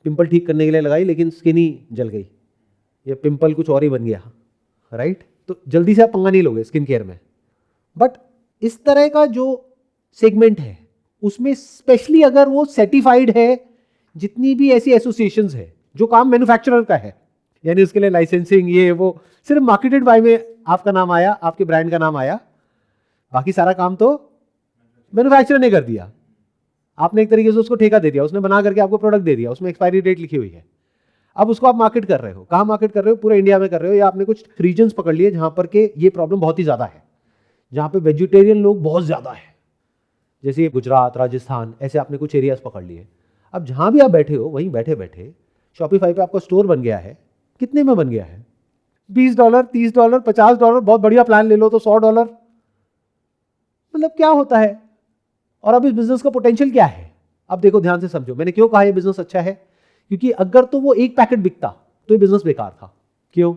पिंपल ठीक करने के लिए लगाई लेकिन स्किन ही जल गई या पिंपल कुछ और ही बन गया, राइट? तो जल्दी से आप पंगा नहीं लोगे स्किन केयर में। बट इस तरह का जो सेगमेंट है उसमें स्पेशली अगर वो सर्टिफाइड है, जितनी भी ऐसी एसोसिएशंस है जो काम मैन्युफैक्चरर का है, यानी उसके लिए लाइसेंसिंग ये वो, सिर्फ मार्केटेड बाय में आपका नाम आया, आपके ब्रांड का नाम आया, बाकी सारा काम तो मैन्युफैक्चरर ने कर दिया। आपने एक तरीके से उसको ठेका दे दिया, उसने बना करके आपको प्रोडक्ट दे दिया, उसमें एक्सपायरी डेट लिखी हुई है। अब उसको आप मार्केट कर रहे हो, कहाँ मार्केट कर रहे हो? पूरे इंडिया में कर रहे हो, या आपने कुछ रीजन्स पकड़ लिए जहां पर के ये प्रॉब्लम बहुत ही ज्यादा है, जहां पे वेजिटेरियन लोग बहुत ज्यादा है, जैसे गुजरात, राजस्थान, ऐसे आपने कुछ एरियाज पकड़ लिए। अब जहां भी आप बैठे हो वहीं बैठे बैठे शॉपिफाई पे आपका स्टोर बन गया है। कितने में बन गया है? $20, $30, $50, बहुत बढ़िया प्लान ले लो तो $100। मतलब क्या होता है? और अब इस बिजनेस का पोटेंशियल क्या है? अब देखो ध्यान से समझो, मैंने क्यों कहा ये बिजनेस अच्छा है, क्योंकि अगर तो वो एक पैकेट बिकता तो ये बिजनेस बेकार था। क्यों?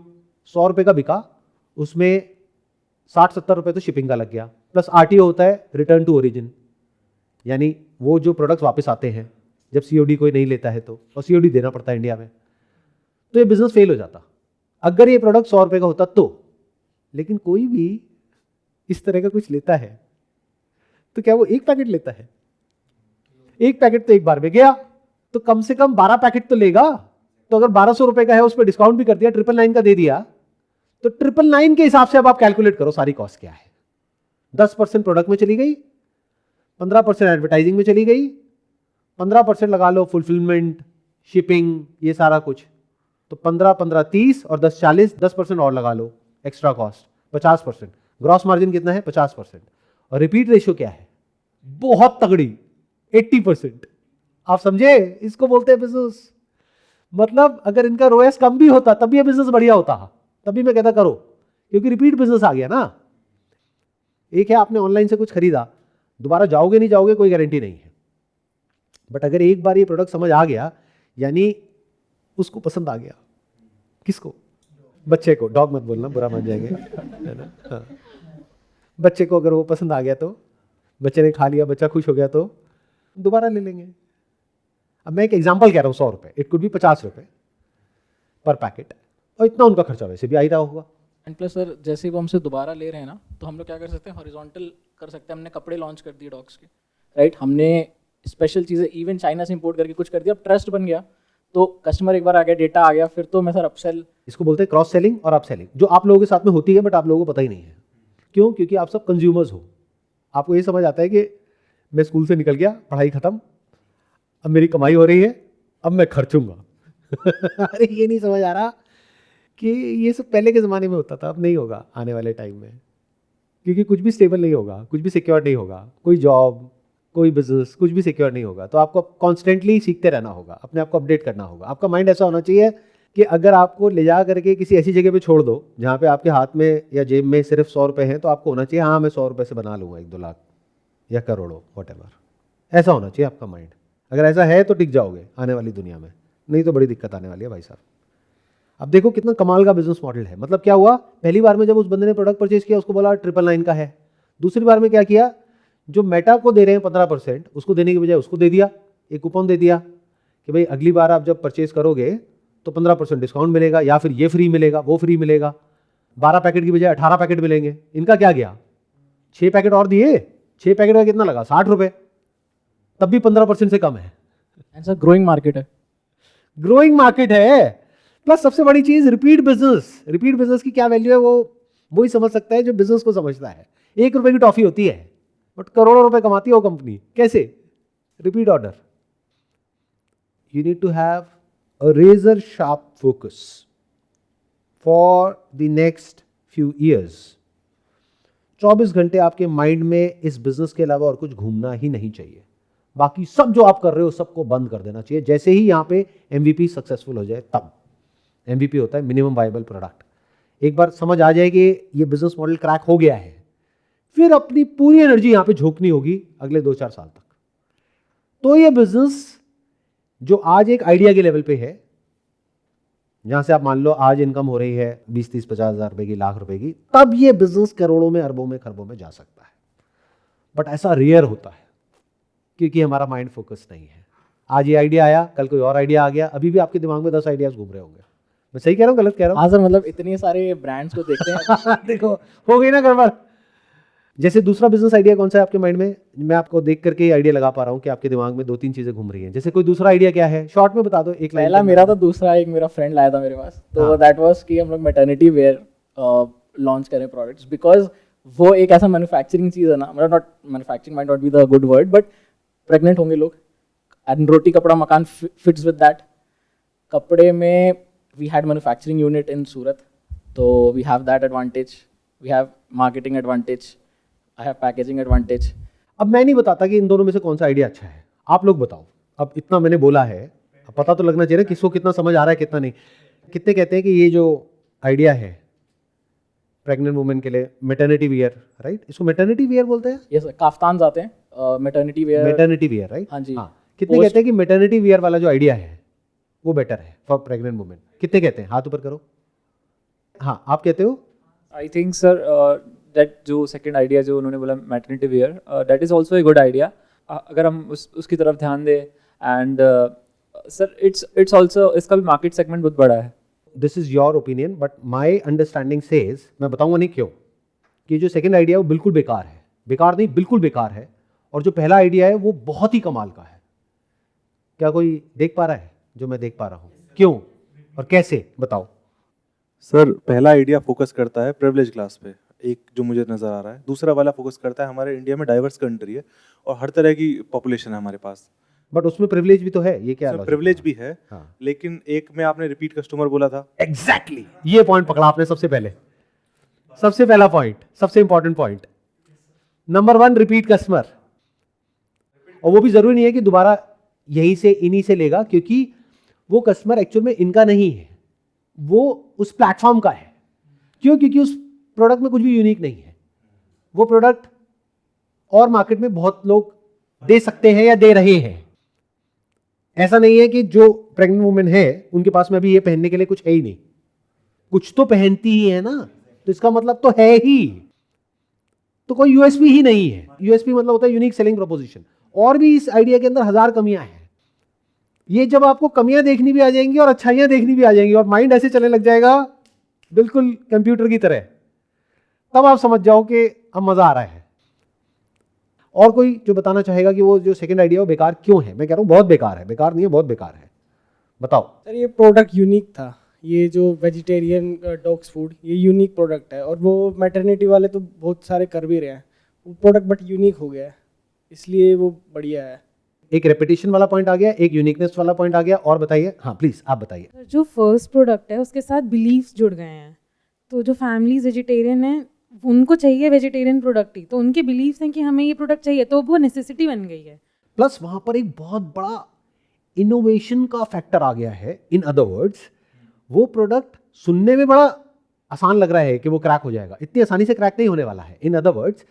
100 रुपए का बिका, उसमें 60-70 रुपए तो शिपिंग का लग गया, प्लस आरटीओ होता है, रिटर्न टू ओरिजिन, यानी वो जो प्रोडक्ट्स वापस आते हैं जब सीओडी कोई नहीं लेता है तो, और सीओडी देना पड़ता है इंडिया में, तो ये बिजनेस फेल हो जाता अगर ये प्रोडक्ट 100 रुपए का होता तो। लेकिन कोई भी इस तरह का कुछ लेता है तो क्या वो एक पैकेट लेता है? एक पैकेट तो एक बार में गया, तो कम से कम 12 पैकेट तो लेगा। तो अगर 1200 रुपए का है, उस पर डिस्काउंट भी कर दिया, 999 का दे दिया, तो 999 के हिसाब से अब आप कैलकुलेट करो सारी कॉस्ट क्या है। 10% प्रोडक्ट में चली गई, 15% एडवर्टाइजिंग में चली गई, 15% लगा लो फुलफिलमेंट, शिपिंग, ये सारा कुछ, तो 15 30 और 10 40, 10% और लगा लो एक्स्ट्रा कॉस्ट, 50%। ग्रॉस मार्जिन कितना है? 50%। और रिपीट रेशियो क्या है? बहुत तगड़ी, 80%। आप समझे? इसको बोलते हैं बिजनेस। मतलब अगर इनका रोएस कम भी होता तब ये बिजनेस बढ़िया होता, तभी मैं कहता करो, क्योंकि रिपीट बिजनेस आ गया ना। एक है आपने ऑनलाइन से कुछ खरीदा, दोबारा जाओगे नहीं जाओगे कोई गारंटी नहीं है, बट अगर एक बार ये प्रोडक्ट समझ आ गया, यानी उसको पसंद आ गया, किसको? बच्चे को, डॉग मत बोलना बुरा मान जाएंगे, है ना? हाँ। बच्चे को अगर वो पसंद आ गया तो, बच्चे ने खा लिया, बच्चा खुश हो गया तो दोबारा ले लेंगे। अब मैं एक एग्जांपल कह रहा हूँ, 100 रुपये, इट कुड भी 50 रुपये पर पैकेट, और इतना उनका खर्चा वैसे भी आ ही रहा होगा। एंड प्लस सर, जैसे वो हमसे दोबारा ले रहे हैं ना, तो हम लोग क्या कर सकते हैं, हॉरिजॉन्टल कर सकते हैं। हमने कपड़े लॉन्च कर दिए डॉग्स के, राइट, हमने स्पेशल चीज़ें इवन चाइना से इंपोर्ट करके कुछ कर दिया, अब ट्रस्ट बन गया, तो कस्टमर एक बार आ गया, डेटा आ गया, फिर तो मैं सर अपसेल। इसको बोलते हैं क्रॉस सेलिंग और अप सेलिंग, जो आप लोगों के साथ में होती है बट आप लोगों को पता ही नहीं है। क्यों? क्योंकि आप सब कंज्यूमर्स हो। आपको ये समझ आता है कि मैं स्कूल से निकल गया, पढ़ाई खत्म, अब मेरी कमाई हो रही है, अब मैं खर्चूंगा। अरे ये नहीं समझ आ रहा कि ये सब पहले के ज़माने में होता था, अब नहीं होगा आने वाले टाइम में, क्योंकि कुछ भी स्टेबल नहीं होगा, कुछ भी सिक्योर नहीं होगा, कोई जॉब, कोई बिजनेस, कुछ भी सिक्योर नहीं होगा। तो आपको कॉन्स्टेंटली सीखते रहना होगा, अपने आप को अपडेट करना होगा। आपका माइंड ऐसा होना चाहिए कि अगर आपको ले जा करके किसी ऐसी जगह पे छोड़ दो जहाँ पे आपके हाथ में या जेब में सिर्फ 100 रुपये हैं, तो आपको होना चाहिए हाँ मैं 100 रुपये से बना लूँगा 1-2 लाख या करोड़ों, वॉटेवर। ऐसा होना चाहिए आपका माइंड। अगर ऐसा है तो टिक जाओगे आने वाली दुनिया में, नहीं तो बड़ी दिक्कत आने वाली है भाई साहब। अब देखो कितना कमाल का बिजनेस मॉडल है। मतलब क्या हुआ, पहली बार में जब उस बंदे ने प्रोडक्ट परचेज किया उसको बोला 999 का है। दूसरी बार में क्या किया, जो मेटा को दे रहे हैं 15%, उसको देने की बजाय उसको दे दिया, एक कूपन दे दिया कि भाई अगली बार आप जब परचेज करोगे तो 15% डिस्काउंट मिलेगा, या फिर ये फ्री मिलेगा, वो फ्री मिलेगा। 12 पैकेट की बजाय 18 पैकेट मिलेंगे। इनका क्या गया, 6 पैकेट और दिए, 6 पैकेट का कितना लगा, 60 रुपये, तब भी 15% से कम है। एंड सर ग्रोइंग मार्केट है, ग्रोइंग मार्केट है, प्लस सबसे बड़ी चीज रिपीट बिजनेस। रिपीट बिजनेस की क्या वैल्यू है वो ही समझ सकता है जो बिजनेस को समझता है। 1 रुपए की टॉफी होती है बट करोड़ों रुपए कमाती है वो कंपनी। कैसे? Repeat order. You need to have a razor sharp focus for the next few years. 24 घंटे आपके माइंड में इस बिजनेस के अलावा और कुछ घूमना ही नहीं चाहिए। बाकी सब जो आप कर रहे हो सबको बंद कर देना चाहिए। जैसे ही यहाँ पे MVP सक्सेसफुल हो जाए, तब MVP होता है मिनिमम वायबल प्रोडक्ट। एक बार समझ आ जाए कि ये बिजनेस मॉडल क्रैक हो गया है, फिर अपनी पूरी एनर्जी यहाँ पे झोंकनी होगी अगले 2-4 साल तक। तो ये बिजनेस जो आज एक आइडिया के लेवल पे है, जहां से आप मान लो आज इनकम हो रही है 20-30-50 हज़ार रुपए की, लाख रुपए की, तब ये बिजनेस करोड़ों में, अरबों में, खरबों में जा सकता है। बट ऐसा रेयर होता है क्योंकि हमारा माइंड फोकस नहीं है। आज ये आइडिया आया, कल कोई और आइडिया आ गया, अभी भी आपके दिमाग में 10 आइडियाज घूम रहे होंगे। मैं सही कह रहा हूँ, गलत कह रहा हूँ? हाँ सर, मतलब इतने सारे ब्रांड्स को देखते हैं। देखो हो गई ना गड़बड़। जैसे दूसरा बिजनेस आइडिया कौन सा है आपके माइंड में? मैं आपको देख करके आइडिया लगा पा रहा हूँ कि आपके दिमाग में 2-3 चीजें घूम रही हैं। जैसे कोई दूसरा आइडिया क्या है, शॉर्ट में बता दो। एक लाइन पहला मेरा तो दूसरा, एक मेरा फ्रेंड लाया था मेरे पास, तो दैट वाज कि हम लोग मैटरनिटी वेयर लॉन्च करें प्रोडक्ट्स, बिकॉज वो एक ऐसा मैन्युफैक्चरिंग चीज़ है ना, मतलब not manufacturing might not be the good word, but pregnant होंगे लोग एंड रोटी कपड़ा मकान फिट्स विद दैट। कपड़े में we had manufacturing unit in Surat, तो we have that advantage, we have marketing advantage, I have packaging advantage. अब मैं नहीं बताता कि इन दोनों में से कौन सा आइडिया अच्छा है, आप लोग बताओ। अब इतना मैंने बोला है, अब पता तो लगना चाहिए ना किसको कितना समझ आ रहा है कितना नहीं। कितने कहते हैं कि ये जो आइडिया है प्रेग्नेंट वुमेन के लिए, मैटरनिटी वियर, राइट? इसको मैटरनिटी वियर बोलते हैं? यस, काफ्तान आते हैं, maternity wear. Maternity wear, right? हाँ जी। कितने कहते हैं कि मैटरनिटी वियर वाला जो आइडिया है वो बेटर है फॉर प्रेग्नेंट वुमेन? कितने कहते हैं? हाथ ऊपर करो। हाँ, आप कहते हो? आई थिंक सर दैट जो सेकंड आइडिया जो उन्होंने बोला maternity wear, that is also a good idea. अगर हम उसकी तरफ ध्यान दें, एंड सर इट्स ऑल्सो, इसका भी मार्केट सेगमेंट बहुत बड़ा है। This is your opinion but my understanding says, मैं बताऊंगा नहीं क्यों, कि जो सेकंड आइडिया है वो बिल्कुल बेकार है। बेकार नहीं, बिल्कुल बेकार है। और जो पहला आइडिया है वो बहुत ही कमाल का है। क्या कोई देख पा रहा है जो मैं देख पा रहा हूँ? क्यों और कैसे, बताओ। सर पहला आइडिया फोकस करता है प्रिविलेज क्लास पे, एक जो मुझे नज़र आ रहा है। दूसरा वाला फोकस करता है, हमारे इंडिया में डाइवर्स कंट्री है और हर तरह की पॉपुलेशन है हमारे पास। बट उसमें प्रिविलेज भी तो है, ये क्या? प्रिविलेज भी है, हाँ। लेकिन एक में आपने रिपीट कस्टमर बोला था। एग्जैक्टली ये पॉइंट पकड़ा आपने सबसे पहले, सबसे पहला पॉइंट, सबसे important point. Number 1 repeat customer. और वो भी जरूरी नहीं है कि दोबारा यहीं से इन्हीं से लेगा, क्योंकि वो कस्टमर एक्चुअल में इनका नहीं है, वो उस प्लेटफॉर्म का है। क्यों? क्योंकि उस प्रोडक्ट में कुछ भी यूनिक नहीं है। वो प्रोडक्ट और मार्केट में बहुत लोग दे सकते हैं या दे रहे हैं। ऐसा नहीं है कि जो प्रेग्नेंट वुमेन है उनके पास में अभी ये पहनने के लिए कुछ है ही नहीं, कुछ तो पहनती ही है ना, तो इसका मतलब तो है ही, तो कोई यूएसपी ही नहीं है। यूएसपी मतलब होता है यूनिक सेलिंग प्रोपोजिशन। और भी इस आइडिया के अंदर 1000 कमियां हैं। ये जब आपको कमियां देखनी भी आ जाएंगी और अच्छाइयां देखनी भी आ जाएंगी और माइंड ऐसे चलने लग जाएगा बिल्कुल कंप्यूटर की तरह, तब आप समझ जाओ कि अब मजा आ रहा है। और कोई जो बताना चाहेगा कि वो जो सेकंड आइडिया वो बेकार क्यों है? मैं कह रहा हूं बहुत बेकार है। बेकार नहीं है, बहुत बेकार है। बताओ। सर ये प्रोडक्ट यूनिक था, ये जो वेजिटेरियन डॉग्स फूड, ये यूनिक प्रोडक्ट है। और वो मैटरनिटी वाले तो बहुत सारे कर भी रहे हैं वो प्रोडक्ट, बट यूनिक हो गया है, इसलिए वो बढ़िया है। एक रेपिटेशन वाला पॉइंट आ गया, एक यूनिकनेस वाला पॉइंट आ गया। और बताइए, हाँ प्लीज आप बताइए। जो फर्स्ट प्रोडक्ट है उसके साथ बिलीव्स जुड़ गए हैं, तो जो फैमिलीज वेजिटेरियन है उनको चाहिए वेजिटेरियन प्रोडक्ट ही, तो उनके बिलीव्स हैं कि हमें ये प्रोडक्ट चाहिए, तो वो नेसेसिटी बन गई है। प्लस वहां पर एक बहुत बड़ा इनोवेशन का फैक्टर आ गया है। इन अदर वर्ड्स, वो प्रोडक्ट सुनने में बड़ा आसान लग रहा है कि वो क्रैक हो जाएगा, इतनी आसानी से क्रैक नहीं होने वाला है। इन अदर वर्ड्स,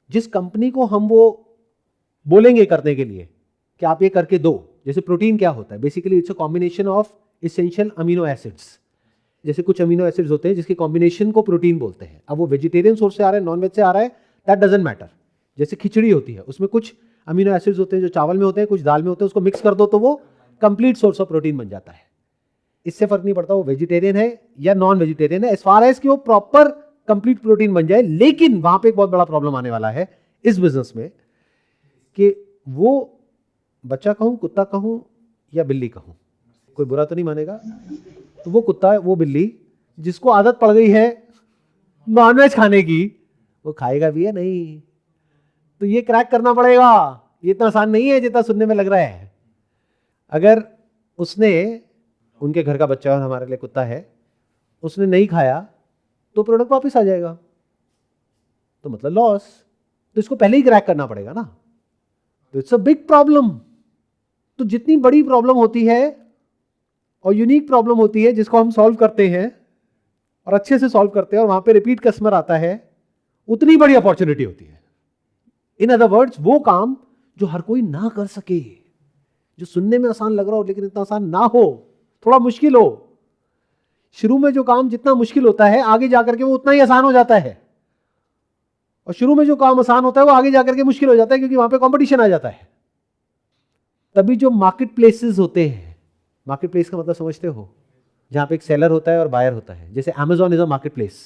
जिस कंपनी को हम वो बोलेंगे करने के लिए कि आप ये करके दो, जैसे प्रोटीन क्या होता है, basically it's a combination of essential amino acids. जैसे कुछ अमीनो एसिड्स होते हैं जिसके कॉम्बिनेशन को प्रोटीन बोलते हैं। अब वो वेजिटेरियन सोर्स से आ रहा है, नॉन वेज से आ रहा है, दैट डजंट मैटर। जैसे खिचड़ी होती है, उसमें कुछ अमीनो एसिड्स होते हैं जो चावल में होते हैं, कुछ दाल में होते हैं, उसको मिक्स कर दो तो वो कंप्लीट सोर्स ऑफ प्रोटीन बन जाता है। इससे फर्क नहीं पड़ता वो वेजिटेरियन है या नॉन वेजिटेरियन है, एज फार एज कि वो प्रॉपर कंप्लीट प्रोटीन बन जाए। लेकिन वहां पे एक बहुत बड़ा प्रॉब्लम आने वाला है इस बिजनेस में कि वो बच्चा कहूं, कुत्ता कहूं या बिल्ली कहूं, कोई बुरा तो नहीं मानेगा, तो वो कुत्ता, वो बिल्ली जिसको आदत पड़ गई है नॉनवेज खाने की, वो खाएगा भी है नहीं। तो ये क्रैक करना पड़ेगा। ये इतना आसान नहीं है जितना सुनने में लग रहा है। अगर उसने, उनके घर का बच्चा और हमारे लिए कुत्ता है, उसने नहीं खाया तो प्रोडक्ट वापस आ जाएगा, तो मतलब लॉस। तो इसको पहले ही क्रैक करना पड़ेगा ना। तो इट्स अ बिग प्रॉब्लम। तो जितनी बड़ी प्रॉब्लम होती है और यूनिक प्रॉब्लम होती है जिसको हम सॉल्व करते हैं और अच्छे से सॉल्व करते हैं और वहां पे रिपीट कस्टमर आता है, उतनी बड़ी अपॉर्चुनिटी होती है। इन अदर वर्ड्स, वो काम जो हर कोई ना कर सके, जो सुनने में आसान लग रहा हो लेकिन इतना आसान ना हो, थोड़ा मुश्किल हो। शुरू में जो काम जितना मुश्किल होता है, आगे जाकर के वो उतना ही आसान हो जाता है। और शुरू में जो काम आसान होता है वो आगे जाकर के मुश्किल हो जाता है, क्योंकि वहां पे कंपटीशन आ जाता है। तभी जो मार्केट प्लेसेस होते हैं, मार्केट प्लेस का मतलब समझते हो, जहां पे एक सेलर होता है और बायर होता है। जैसे Amazon is a market place,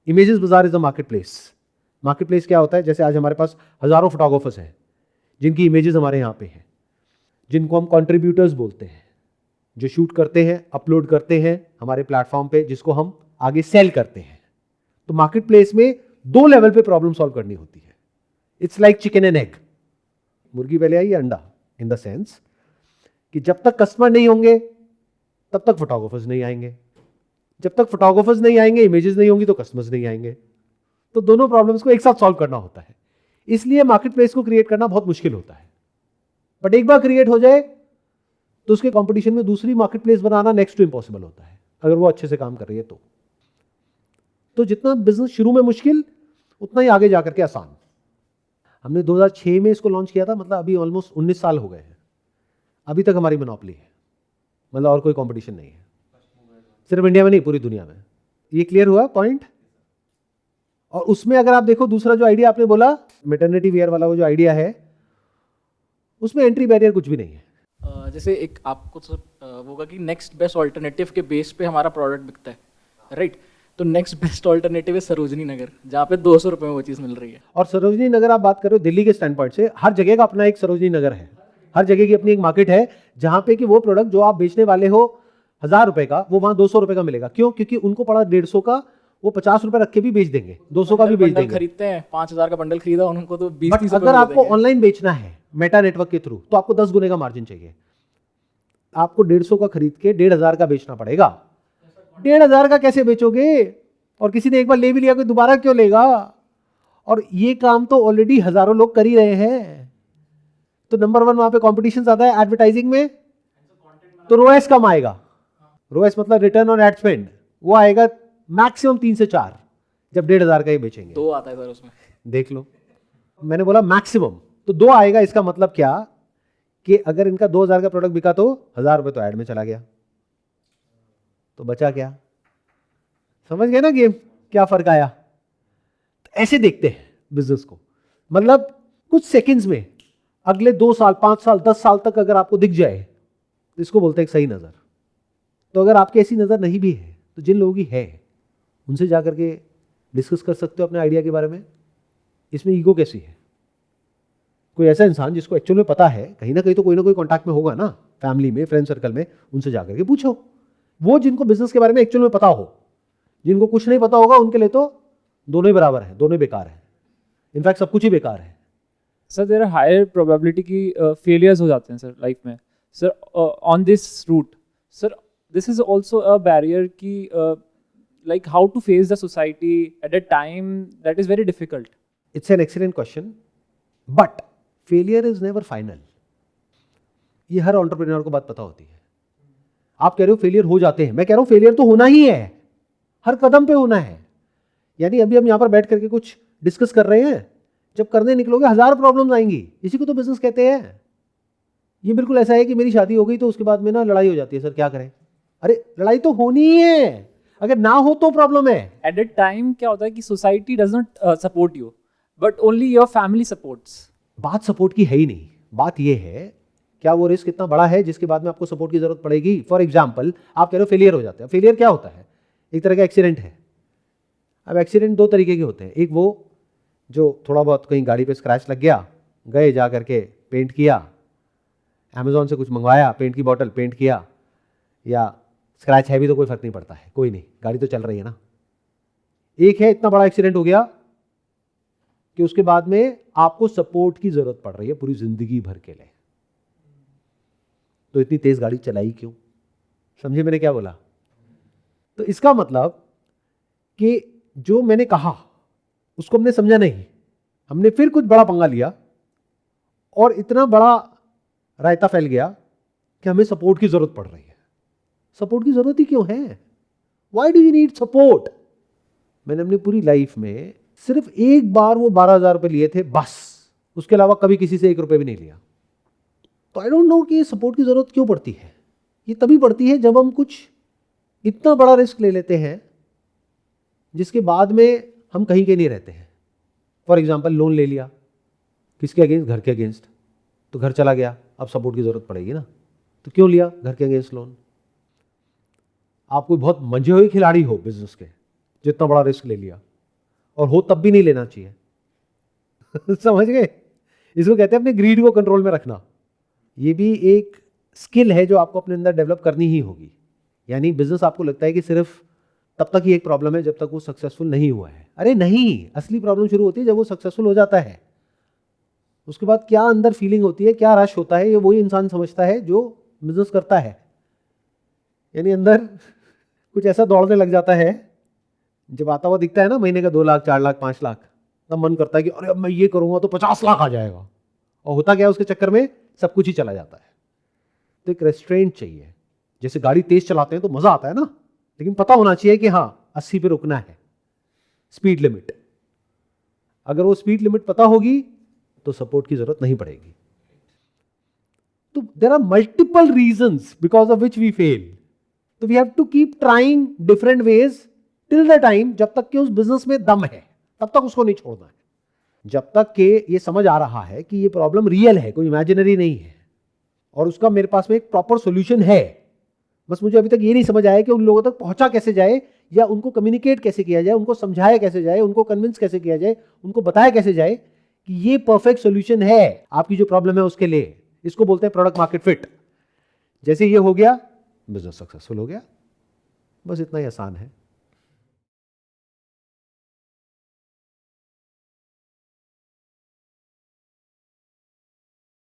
images Bazaar is a market place. Market place क्या होता है? जैसे आज हमारे पास हजारों फोटोग्राफर्स हैं जिनकी इमेजेस हमारे यहाँ पे हैं, जिनको हम कंट्रीब्यूटर्स बोलते हैं, जो शूट करते हैं, अपलोड करते हैं हमारे प्लेटफॉर्म पे, जिसको हम आगे सेल करते हैं। तो मार्केट प्लेस में 2 लेवल पे प्रॉब्लम सॉल्व करनी होती है। It's like chicken and egg, मुर्गी पहले आई अंडा, इन द सेंस कि जब तक कस्टमर नहीं होंगे तब तक फोटोग्राफर्स नहीं आएंगे, जब तक फोटोग्राफर्स नहीं आएंगे, इमेजेस नहीं होंगी तो कस्टमर्स नहीं आएंगे। तो दोनों प्रॉब्लम्स को एक साथ सॉल्व करना होता है। इसलिए मार्केट प्लेस को क्रिएट करना बहुत मुश्किल होता है। बट एक बार क्रिएट हो जाए तो उसके कंपटीशन में दूसरी मार्केट प्लेस बनाना नेक्स्ट टू इम्पॉसिबल होता है, अगर वो अच्छे से काम कर रही है तो जितना बिजनेस शुरू में मुश्किल, उतना ही आगे जाकर के आसान। हमने 2006 में इसको लॉन्च किया था, मतलब अभी ऑलमोस्ट 19 साल हो गए हैं। अभी तक हमारी मोनोपोली है, मतलब और कोई कंपटीशन नहीं है, सिर्फ इंडिया में नहीं, पूरी दुनिया में। ये क्लियर हुआ पॉइंट? और उसमें अगर आप देखो, दूसरा जो आइडिया आपने बोला मैटरनिटी वेयर वाला, वो जो आइडिया है, उसमें एंट्री बैरियर कुछ भी नहीं है। जैसे एक आपको तो होगा कि नेक्स्ट बेस्ट ऑल्टरनेटिव के बेस पे हमारा प्रोडक्ट बिकता है, राइट? तो नेक्स्ट बेस्ट ऑल्टरनेटिव है सरोजनी नगर, जहाँ पे 200 रुपये में वो चीज़ मिल रही है। और सरोजनी नगर आप बात कर रहे हो दिल्ली के स्टैंड पॉइंट से, हर जगह का अपना एक सरोजनी नगर है, हर जगह की अपनी एक मार्केट है, जहां पे कि वो प्रोडक्ट जो आप बेचने वाले हो 1000 रुपए का, वो वहां 200 रुपए का मिलेगा। क्यों? क्योंकि उनको पड़ा 150 का, वो 50 रुपए रख के भी बेच देंगे, 200 का भी बेच देंगे। खरीदते हैं 5000 का बंडल खरीदा, उनको तो 20-30 रुपए। अगर आपको ऑनलाइन बेचना है मेटा नेटवर्क के थ्रू, तो आपको 10 गुने का मार्जिन चाहिए। आपको 150 का खरीद के 1500 का बेचना पड़ेगा। 1500 का कैसे बेचोगे? और किसी ने एक बार ले भी लिया, कोई दोबारा क्यों लेगा? और ये काम तो ऑलरेडी हजारों लोग कर ही रहे हैं। तो नंबर 1 वहां पे कॉम्पिटिशन ज्यादा है एडवर्टाइजिंग में, तो रोएस कम आएगा। रोएस मतलब रिटर्न ऑन एड स्पेंड, वो आएगा मैक्सिमम 3 से 4, जब 1,500 का ये बेचेंगे। 2 आता है सर उसमें। देख लो, मैंने बोला मैक्सिमम, तो 2 आएगा। इसका मतलब क्या कि अगर इनका 2,000 का प्रोडक्ट बिका तो 1,000 रुपये तो ऐड में चला गया, तो बचा क्या? समझ गए ना गेम, क्या फर्क आया? तो ऐसे देखते हैं बिजनेस को, मतलब कुछ सेकंड्स में अगले 2 साल, 5 साल, 10 साल तक अगर आपको दिख जाए तो इसको बोलते हैं एक सही नज़र। तो अगर आपकी ऐसी नज़र नहीं भी है तो जिन लोगों की है उनसे जा करके डिस्कस कर सकते हो अपने आइडिया के बारे में। इसमें ईगो कैसी है? कोई ऐसा इंसान जिसको एक्चुअल में पता है, कहीं ना कहीं तो कोई ना कोई कॉन्टैक्ट में होगा ना, फैमिली में, फ्रेंड सर्कल में, उनसे जा करके पूछो। वो जिनको बिजनेस के बारे में एक्चुअल में पता हो, जिनको कुछ नहीं पता होगा उनके लिए तो दोनों ही बराबर है, दोनों ही बेकार है, इनफैक्ट सब कुछ ही बेकार है। Sir there are higher probability की फेलियर्स हो जाते हैं सर लाइफ में। Sir on this route sir this is also a barrier की like how to face the society at a time that is very difficult. It's an excellent question, but failure is never final. ये हर एंटरप्रेन्योर को बात पता होती है। आप कह रहे हो फेलियर हो जाते हैं, मैं कह रहा हूं फेलियर तो होना ही है, हर कदम पे होना है। यानी अभी हम यहां पर बैठ करके कुछ डिस्कस कर रहे हैं, जब करने निकलोगे 1000 प्रॉब्लम्स आएंगी। इसी को तो बिजनेस कहते हैं। ये बिल्कुल ऐसा है कि मेरी शादी हो गई तो उसके बाद में ना लड़ाई हो जाती है, सर क्या करें? अरे लड़ाई तो होनी ही है, अगर ना हो तो प्रॉब्लम है। At that time क्या होता है कि society does not support you, but only your family supports. बात सपोर्ट की है ही नहीं, बात ये है क्या वो रिस्क इतना बड़ा है जिसके बाद में आपको सपोर्ट की जरूरत पड़ेगी। फॉर एग्जाम्पल आप कह रहे हो फेलियर हो जाते हैं। फेलियर क्या होता है? एक तरह का एक्सीडेंट है। अब एक्सीडेंट 2 तरीके के होते हैं, एक वो जो थोड़ा बहुत कहीं गाड़ी पे स्क्रैच लग गया, गए जा करके पेंट किया, अमेजोन से कुछ मंगवाया, पेंट की बॉटल पेंट किया, या स्क्रैच है भी तो कोई फर्क नहीं पड़ता है, कोई नहीं, गाड़ी तो चल रही है ना। एक है इतना बड़ा एक्सीडेंट हो गया कि उसके बाद में आपको सपोर्ट की जरूरत पड़ रही है पूरी जिंदगी भर के लिए। तो इतनी तेज गाड़ी चलाई क्यों? समझे मैंने क्या बोला? तो इसका मतलब कि जो मैंने कहा उसको हमने समझा नहीं, हमने फिर कुछ बड़ा पंगा लिया और इतना बड़ा रायता फैल गया कि हमें सपोर्ट की जरूरत पड़ रही है। सपोर्ट की जरूरत ही क्यों है? Why do you need support? मैंने अपनी पूरी लाइफ में सिर्फ एक बार वो 12,000 रुपए लिए थे बस, उसके अलावा कभी किसी से 1 रुपए भी नहीं लिया। तो आई डोंट नो कि सपोर्ट की जरूरत क्यों पड़ती है। ये तभी पड़ती है जब हम कुछ इतना बड़ा रिस्क ले लेते हैं जिसके बाद में हम कहीं के नहीं रहते हैं। फॉर एग्जाम्पल लोन ले लिया, किसके अगेंस्ट? घर के अगेंस्ट। तो घर चला गया, अब सपोर्ट की जरूरत पड़ेगी ना। तो क्यों लिया घर के अगेंस्ट लोन? आप कोई बहुत मंझे हुए खिलाड़ी हो बिजनेस के, जितना बड़ा रिस्क ले लिया, और हो तब भी नहीं लेना चाहिए। समझ गए? इसको कहते हैं अपने ग्रीड को कंट्रोल में रखना। ये भी एक स्किल है जो आपको अपने अंदर डेवलप करनी ही होगी। यानी बिजनेस आपको लगता है कि सिर्फ तब तक ही एक प्रॉब्लम है जब तक वो सक्सेसफुल नहीं हुआ है। अरे नहीं, असली प्रॉब्लम शुरू होती है जब वो सक्सेसफुल हो जाता है। उसके बाद क्या अंदर फीलिंग होती है, क्या रश होता है, ये वही इंसान समझता है जो बिजनेस करता है। यानी अंदर कुछ ऐसा दौड़ने लग जाता है, जब आता हुआ दिखता है ना महीने का 2 लाख, 4 लाख, 5 लाख, तब मन करता है कि अरे अब मैं ये करूंगा तो 50 लाख आ जाएगा। और होता क्या है, उसके चक्कर में सब कुछ ही चला जाता है। तो एक रेस्ट्रेंट चाहिए। जैसे गाड़ी तेज चलाते हैं तो मजा आता है ना, लेकिन पता होना चाहिए कि हाँ 80 पे रुकना है, स्पीड लिमिट। अगर वो स्पीड लिमिट पता होगी तो सपोर्ट की जरूरत नहीं पड़ेगी। तो there are multiple reasons because of which we fail. तो we have to keep trying different ways till the time, जब तक कि उस बिजनेस में दम है तब तक उसको नहीं छोड़ना है। जब तक कि ये समझ आ रहा है कि ये प्रॉब्लम रियल है, कोई इमेजिनरी नहीं है, और उसका मेरे पास में एक प्रॉपर सॉल्यूशन है। बस मुझे अभी तक ये नहीं समझ आया कि उन लोगों तक पहुंचा कैसे जाए, या उनको कम्युनिकेट कैसे किया जाए, उनको समझाया कैसे जाए, उनको कन्विंस कैसे किया जाए, उनको बताया कैसे जाए कि ये परफेक्ट सॉल्यूशन है आपकी जो प्रॉब्लम है उसके लिए। इसको बोलते हैं प्रोडक्ट मार्केट फिट। जैसे ये हो गया, बिजनेस सक्सेसफुल हो गया। बस इतना ही आसान है।